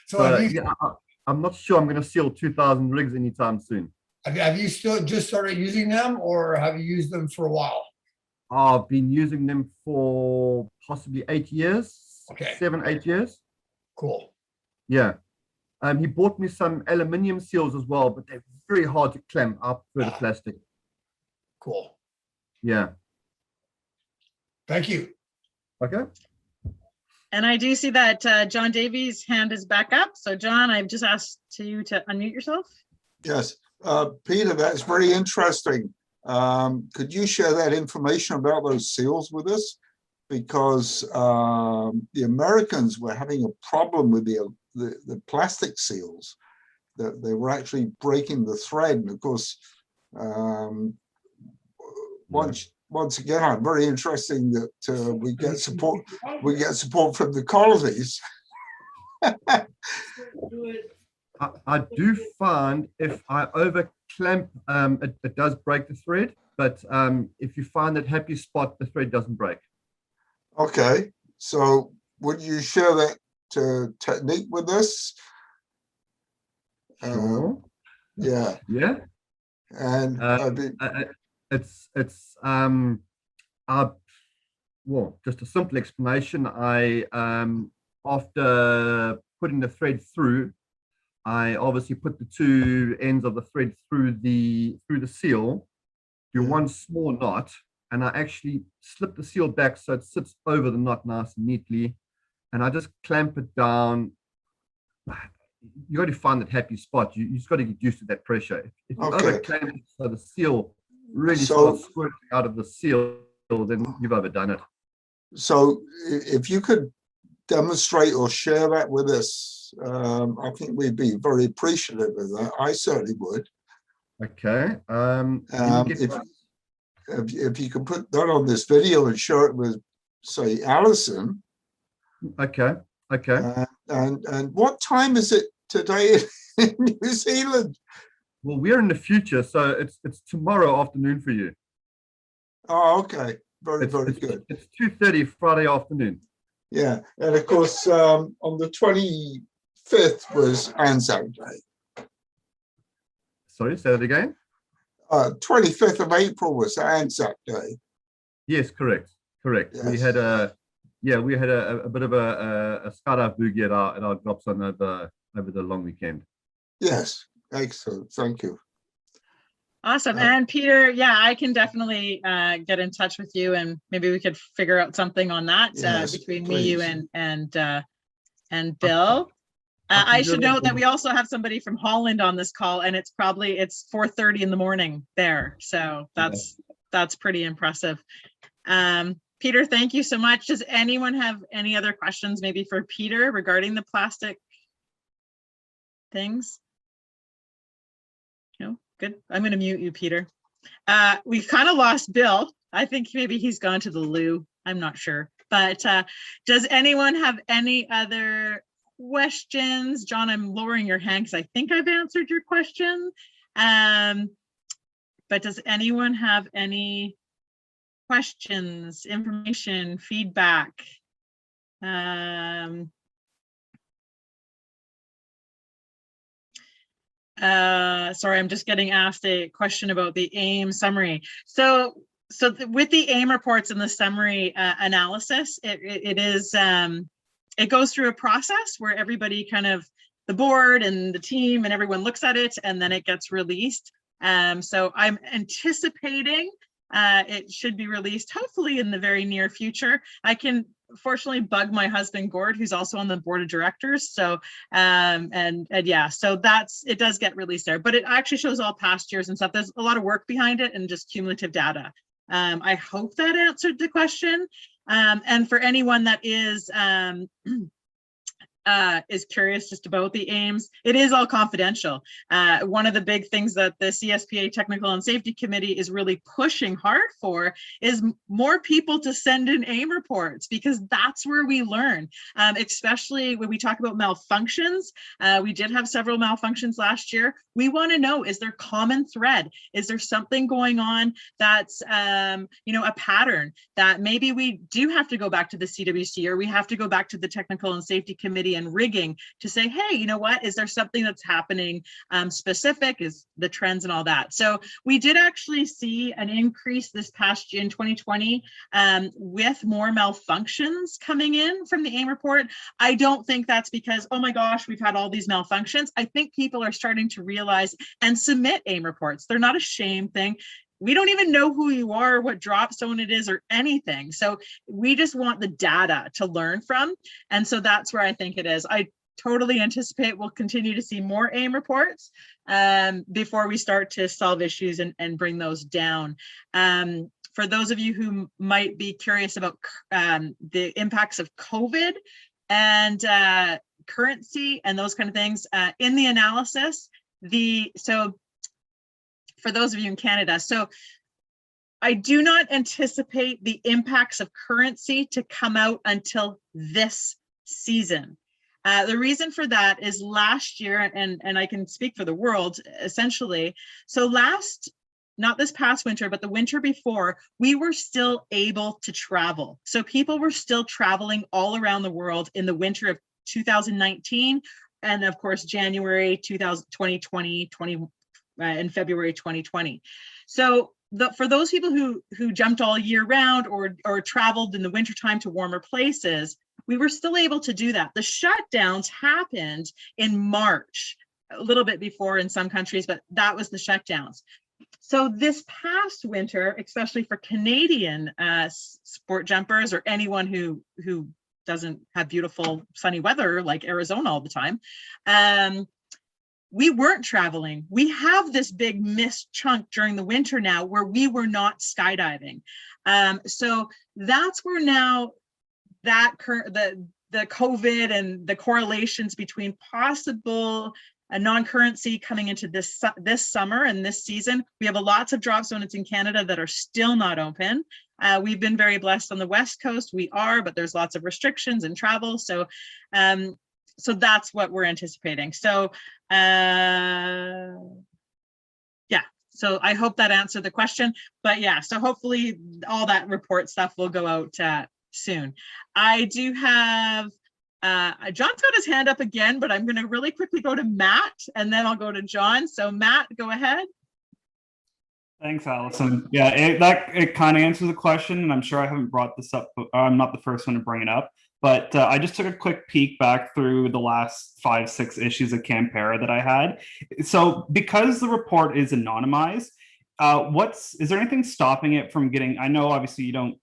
Speaker 2: So have you,
Speaker 12: yeah, I'm not sure I'm going to seal 2,000 rigs anytime soon.
Speaker 2: have you still just started using them, or have you used them for a while?
Speaker 12: I've been using them for possibly 8 years,
Speaker 2: Okay.
Speaker 12: 7, 8 years.
Speaker 2: Cool.
Speaker 12: Yeah. He bought me some aluminium seals as well, but they're very hard to clamp up for the plastic.
Speaker 2: Cool.
Speaker 12: Yeah.
Speaker 2: Thank you.
Speaker 12: Okay.
Speaker 1: And I do see that John Davies' hand is back up. So John, I've just asked you to unmute yourself.
Speaker 3: Yes, Peter, that's very interesting. Could you share that information about those seals with us? Because the Americans were having a problem with the plastic seals, that they were actually breaking the thread. And of course, once again, I'm very interesting that we get support. We get support from the colonies.
Speaker 12: I do find if I over clamp, it does break the thread. But if you find that happy spot, the thread doesn't break.
Speaker 3: Okay, so would you share that technique with us?
Speaker 12: Sure.
Speaker 3: Yeah.
Speaker 12: Yeah.
Speaker 3: And
Speaker 12: it's well, just a simple explanation. I after putting the thread through, I obviously put the two ends of the thread through the seal, do one small knot, and I actually slip the seal back so it sits over the knot nice and neatly, and I just clamp it down. You got to find that happy spot. You just got to get used to that pressure. If you over clamp it so the seal really starts squirting out of the seal, then you've overdone it.
Speaker 3: So if you could demonstrate or share that with us, I think we'd be very appreciative of that. I certainly would.
Speaker 12: Okay.
Speaker 3: If you could put that on this video and show it with, say, Alison.
Speaker 12: Okay. Okay.
Speaker 3: And what time is it today in New Zealand?
Speaker 12: Well, we're in the future, so it's tomorrow afternoon for you.
Speaker 3: Oh, okay. Very good.
Speaker 12: It's 2:30 Friday afternoon.
Speaker 3: Yeah, and of course, on the 25th was Anzac Day.
Speaker 12: Sorry, say that again.
Speaker 3: 25th of April was Anzac Day.
Speaker 12: Yes, correct. Yes. We had a bit of a skydive boogie at our drop zone over the long weekend.
Speaker 3: Yes, excellent. Thank you.
Speaker 1: Awesome. And Peter, yeah, I can definitely get in touch with you, and maybe we could figure out something on that between me, you, and Bill. I should note that we also have somebody from Holland on this call, and it's 4:30 in the morning there. So that's pretty impressive. Peter, thank you so much. Does anyone have any other questions maybe for Peter regarding the plastic things? No, good. I'm going to mute you, Peter. We've kind of lost Bill. I think maybe he's gone to the loo. I'm not sure. But does anyone have any other questions? John, I'm lowering your hand because I think I've answered your question. But does anyone have any questions, information, feedback? Sorry, I'm just getting asked a question about the AIM summary. So with the AIM reports and the summary analysis, it goes through a process where everybody the board and the team and everyone looks at it, and then it gets released. So I'm anticipating it should be released hopefully in the very near future. I can fortunately bug my husband Gord, who's also on the board of directors. So and yeah, so it does get released there, but it actually shows all past years and stuff. There's a lot of work behind it and just cumulative data. I hope that answered the question. And for anyone that is curious just about the aims, it is all confidential. One of the big things that the CSPA Technical and Safety Committee is really pushing hard for is more people to send in aim reports, because that's where we learn, especially when we talk about malfunctions. We did have several malfunctions last year. We want to know, is there common thread? Is there something going on that's a pattern that maybe we do have to go back to the CWC, or we have to go back to the Technical and Safety Committee and rigging to say, hey, you know what, is there something that's happening specific, is the trends and all that. So we did actually see an increase this past year in 2020 with more malfunctions coming in from the AIM report. I don't think that's because, oh my gosh, we've had all these malfunctions. I think people are starting to realize and submit AIM reports. They're not a shame thing. We don't even know who you are, what drop zone it is, or anything. So we just want the data to learn from. And so that's where I think it is. I totally anticipate we'll continue to see more AIM reports before we start to solve issues and bring those down. For those of you who might be curious about the impacts of COVID and currency and those kind of things in the analysis, for those of you in Canada, so I do not anticipate the impacts of currency to come out until this season. The reason for that is last year, and I can speak for the world essentially. So not this past winter, but the winter before, we were still able to travel. So people were still traveling all around the world in the winter of 2019, and of course, January 2020, in February 2020. So for those people who jumped all year round or traveled in the wintertime to warmer places, we were still able to do that. The shutdowns happened in March, a little bit before in some countries, but that was the shutdowns. So this past winter, especially for Canadian sport jumpers or anyone who doesn't have beautiful sunny weather like Arizona all the time, we weren't traveling. We have this big missed chunk during the winter now where we were not skydiving. So that's where now that the COVID and the correlations between possible non-currency coming into this summer and this season. We have lots of drop zones in Canada that are still not open. We've been very blessed on the West Coast. We are, but there's lots of restrictions and travel. So so that's what we're anticipating. So yeah, so I hope that answered the question. But yeah, so hopefully all that report stuff will go out soon. I do have, John's got his hand up again, but I'm going to really quickly go to Matt and then I'll go to John. So Matt, go ahead.
Speaker 13: Thanks, Allison. Yeah, it kind of answers the question, and I'm sure I haven't brought this up. I'm not the first one to bring it up, but I just took a quick peek back through the last 5-6 issues of Campera that I had. So because the report is anonymized, is there anything stopping it from getting? I know obviously you don't.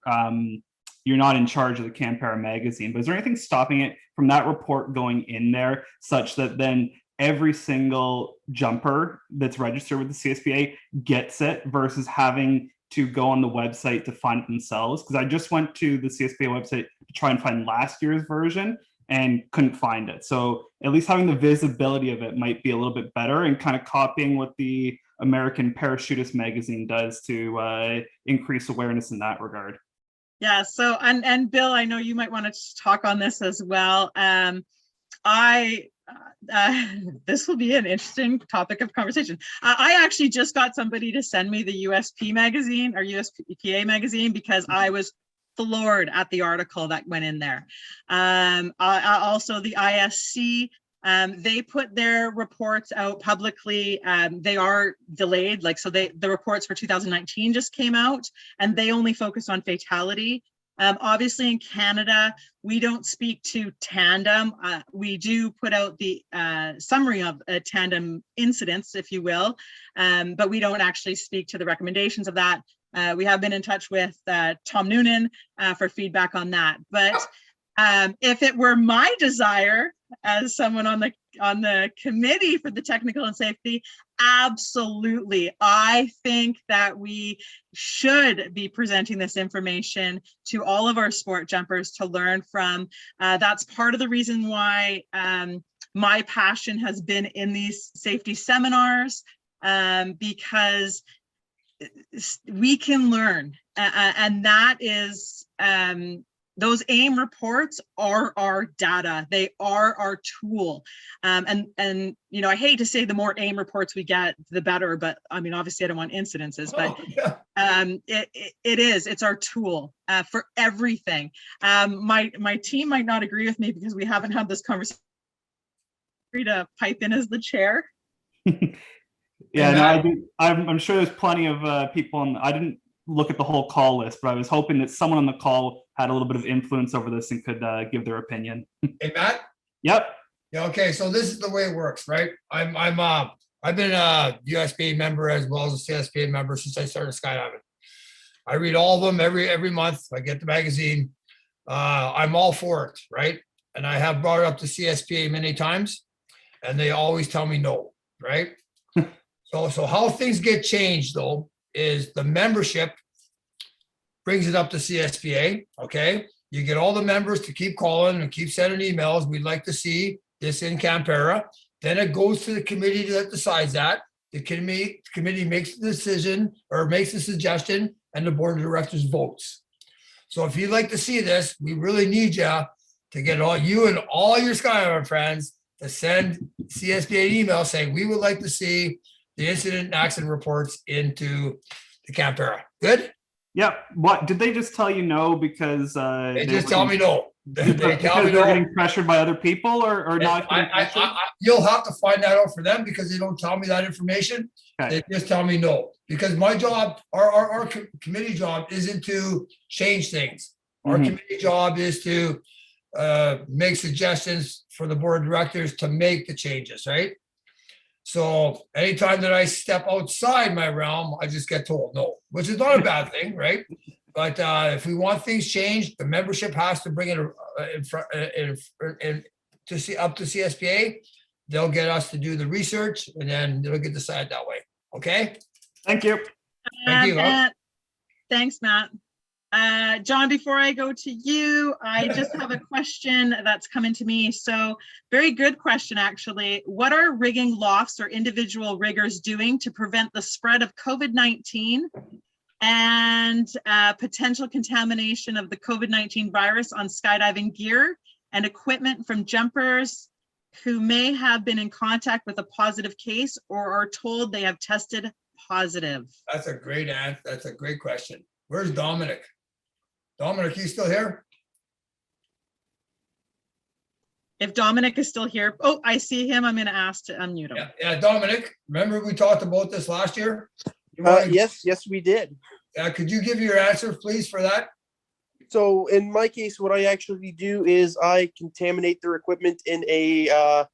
Speaker 13: You're not in charge of the Campera magazine, but is there anything stopping it from that report going in there such that then every single jumper that's registered with the CSPA gets it versus having to go on the website to find it themselves? Because I just went to the CSPA website to try and find last year's version and couldn't find it. So at least having the visibility of it might be a little bit better, and kind of copying what the American Parachutist magazine does to increase awareness in that regard.
Speaker 1: Yeah, so and Bill, I know you might want to talk on this as well. This will be an interesting topic of conversation. I actually just got somebody to send me the USP magazine or USPA magazine because I was floored at the article that went in there. Also the ISC, they put their reports out publicly. They are delayed, so the reports for 2019 just came out and they only focus on fatality. Obviously in Canada, we don't speak to tandem. We do put out the summary of tandem incidents, if you will, but we don't actually speak to the recommendations of that. We have been in touch with Tom Noonan for feedback on that. But if it were my desire as someone on the committee for the technical and safety, Absolutely. I think that we should be presenting this information to all of our sport jumpers to learn from. That's part of the reason why my passion has been in these safety seminars, because we can learn, and that is those AIM reports are our data. They are our tool. And you know, I hate to say the more AIM reports we get, the better, but I mean, obviously I don't want incidences, but it's our tool for everything. My team might not agree with me because we haven't had this conversation. To pipe in as the chair.
Speaker 13: Yeah, no, I'm sure there's plenty of people on. I didn't look at the whole call list, but I was hoping that someone on the call had a little bit of influence over this and could give their opinion.
Speaker 2: Hey, Matt?
Speaker 13: Yep.
Speaker 2: Yeah, okay, so this is the way it works, right? I've been a USBA member as well as a CSBA member since I started skydiving. I read all of them every month. I get the magazine. I'm all for it, right? And I have brought it up to CSBA many times, and they always tell me no, right? So how things get changed though is the membership brings it up to CSBA, okay? You get all the members to keep calling and keep sending emails. We'd like to see this in Canberra. Then it goes to the committee that decides that. The committee makes the decision or makes the suggestion, and the board of directors votes. So if you'd like to see this, we really need you to get you and all your Skydiver friends to send CSBA an email saying, we would like to see the incident and accident reports into the Canberra. Good?
Speaker 13: Yep. What did they just tell you no because
Speaker 2: they just tell me no. They tell me
Speaker 13: they're
Speaker 2: no.
Speaker 13: getting pressured by other people or not?
Speaker 2: You'll have to find that out for them because they don't tell me that information.
Speaker 13: Okay.
Speaker 2: They just tell me no. Because my job, our committee job isn't to change things. Our committee job is to make suggestions for the board of directors to make the changes, right? So anytime that I step outside my realm, I just get told no, which is not a bad thing, right? But if we want things changed, the membership has to bring it to see up to CSBA. They'll get us to do the research, and then it'll get decided that way. Okay.
Speaker 13: Thank you.
Speaker 2: Thank you.
Speaker 1: Thanks, Matt. John, before I go to you, I just have a question that's coming to me. So very good question, actually. What are rigging lofts or individual riggers doing to prevent the spread of COVID-19 and potential contamination of the COVID-19 virus on skydiving gear and equipment from jumpers who may have been in contact with a positive case or are told they have tested positive?
Speaker 2: That's a great answer. That's a great question. Where's Dominic? Dominic, you still here?
Speaker 1: If Dominic is still here, oh, I see him. I'm going to ask to unmute him.
Speaker 2: Yeah, Dominic, remember we talked about this last year?
Speaker 14: Yes, we did.
Speaker 2: Could you give your answer, please, for that?
Speaker 14: So in my case, what I actually do is I contaminate their equipment in a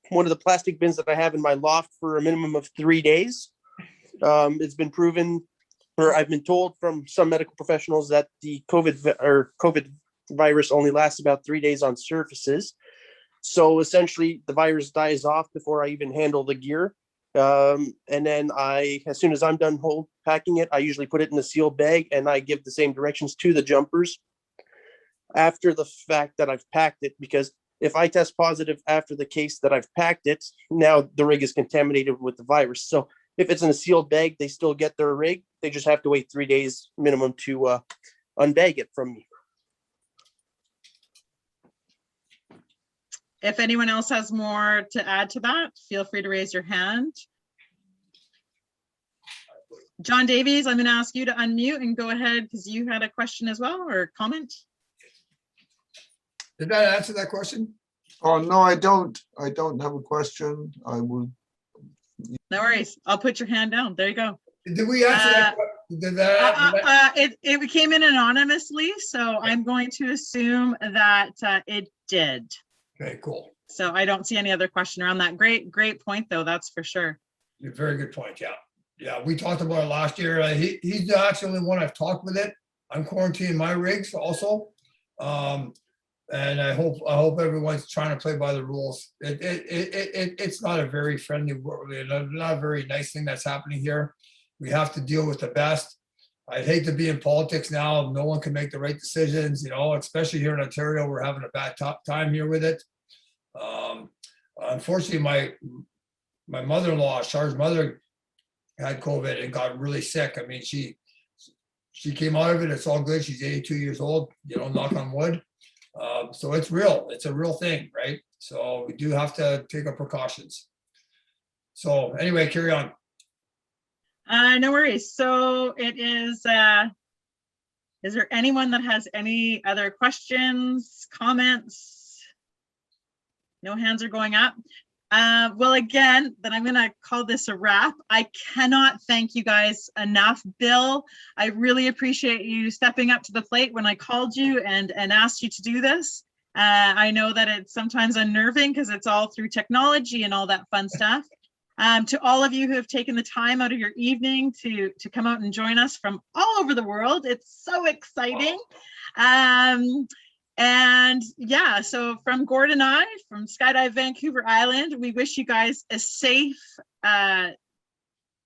Speaker 14: one of the plastic bins that I have in my loft for a minimum of 3 days. It's been proven, or I've been told from some medical professionals, that the COVID virus only lasts about 3 days on surfaces. So essentially, the virus dies off before I even handle the gear. And then as soon as I'm done packing it, I usually put it in a sealed bag and I give the same directions to the jumpers after the fact that I've packed it, because if I test positive after the case that I've packed it, now the rig is contaminated with the virus. So if it's in a sealed bag, they still get their rig. They just have to wait 3 days minimum to unbag it from me.
Speaker 1: If anyone else has more to add to that, feel free to raise your hand. John Davies, I'm going to ask you to unmute and go ahead because you had a question as well, or comment.
Speaker 2: Did that answer that question?
Speaker 3: Oh, no, I don't. I don't have a question. I will.
Speaker 1: No worries. I'll put your hand down. There you go.
Speaker 2: Did we answer that? Did that?
Speaker 1: It came in anonymously, so I'm going to assume that it did.
Speaker 2: Okay, cool.
Speaker 1: So I don't see any other question around that. Great point though, that's for sure.
Speaker 2: Very good point, yeah. Yeah, we talked about it last year. He's actually the only one I've talked with it. I'm quarantining my rigs also. And I hope everyone's trying to play by the rules. It's not a very friendly world, not a very nice thing that's happening here. We have to deal with the best. I'd hate to be in politics now. No one can make the right decisions, especially here in Ontario. We're having a bad time here with it. Unfortunately, my mother-in-law, Char's mother, had COVID and got really sick. I mean, she came out of it. It's all good. She's 82 years old, knock on wood. So it's real. It's a real thing, right? So we do have to take our precautions. So anyway, carry on.
Speaker 1: No worries. So it is there anyone that has any other questions, comments? No hands are going up. Well, again, then I'm going to call this a wrap. I cannot thank you guys enough. Bill, I really appreciate you stepping up to the plate when I called you and asked you to do this. I know that it's sometimes unnerving because it's all through technology and all that fun stuff. To all of you who have taken the time out of your evening to come out and join us from all over the world, it's so exciting. And yeah, so from Gord and I, from Skydive Vancouver Island, we wish you guys a safe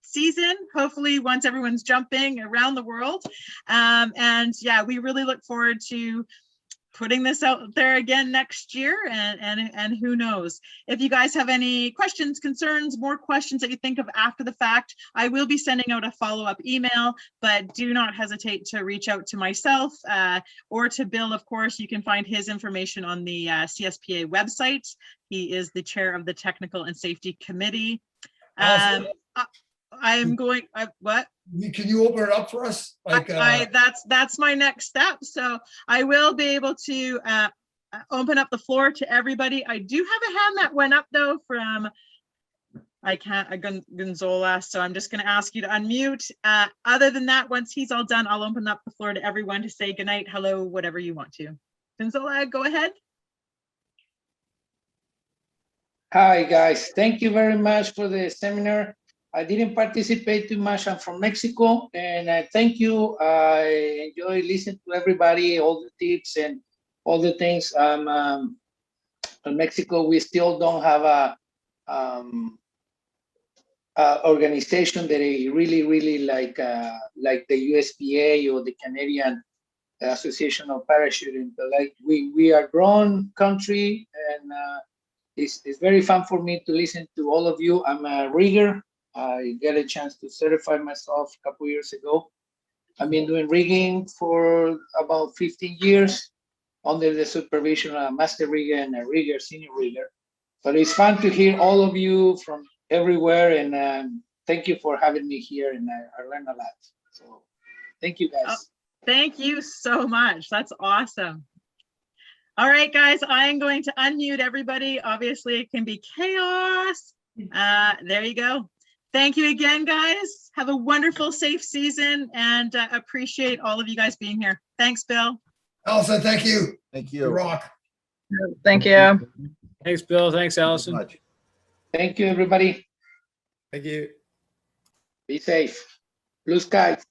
Speaker 1: season, hopefully once everyone's jumping around the world. And yeah, we really look forward to putting this out there again next year, and who knows. If you guys have any questions, concerns, more questions that you think of after the fact, I will be sending out a follow-up email, but do not hesitate to reach out to myself or to Bill. Of course, you can find his information on the CSPA website. He is the chair of the Technical and Safety Committee. I'm going, what?
Speaker 2: Can you open it up for us? Like,
Speaker 1: that's my next step. So I will be able to open up the floor to everybody. I do have a hand that went up though from, Gonzola. So I'm just going to ask you to unmute. Other than that, once he's all done, I'll open up the floor to everyone to say goodnight, hello, whatever you want to. Gonzola, go ahead.
Speaker 6: Hi, guys. Thank you very much for the seminar. I didn't participate too much. I'm from Mexico, and I thank you. I enjoy listening to everybody, all the tips and all the things. In Mexico, we still don't have a organization that is really like the USPA or the Canadian Association of Parachuting. But like we are a grown country, and it's very fun for me to listen to all of you. I'm a rigger. I got a chance to certify myself a couple years ago. I've been doing rigging for about 15 years under the supervision of a master rigger and a rigger, senior rigger. But it's fun to hear all of you from everywhere, and thank you for having me here, and I learned a lot. So thank you, guys.
Speaker 1: Oh, thank you so much. That's awesome. All right, guys, I'm going to unmute everybody. Obviously, it can be chaos. There you go. Thank you again, guys. Have a wonderful, safe season, and appreciate all of you guys being here. Thanks, Bill.
Speaker 2: Allison, thank you.
Speaker 12: Thank
Speaker 2: You
Speaker 12: you.
Speaker 2: rock.
Speaker 15: Thank you.
Speaker 16: Thanks, Bill. Thanks, Allison.
Speaker 6: Thank you, everybody.
Speaker 8: Thank you.
Speaker 6: Be safe. Blue skies.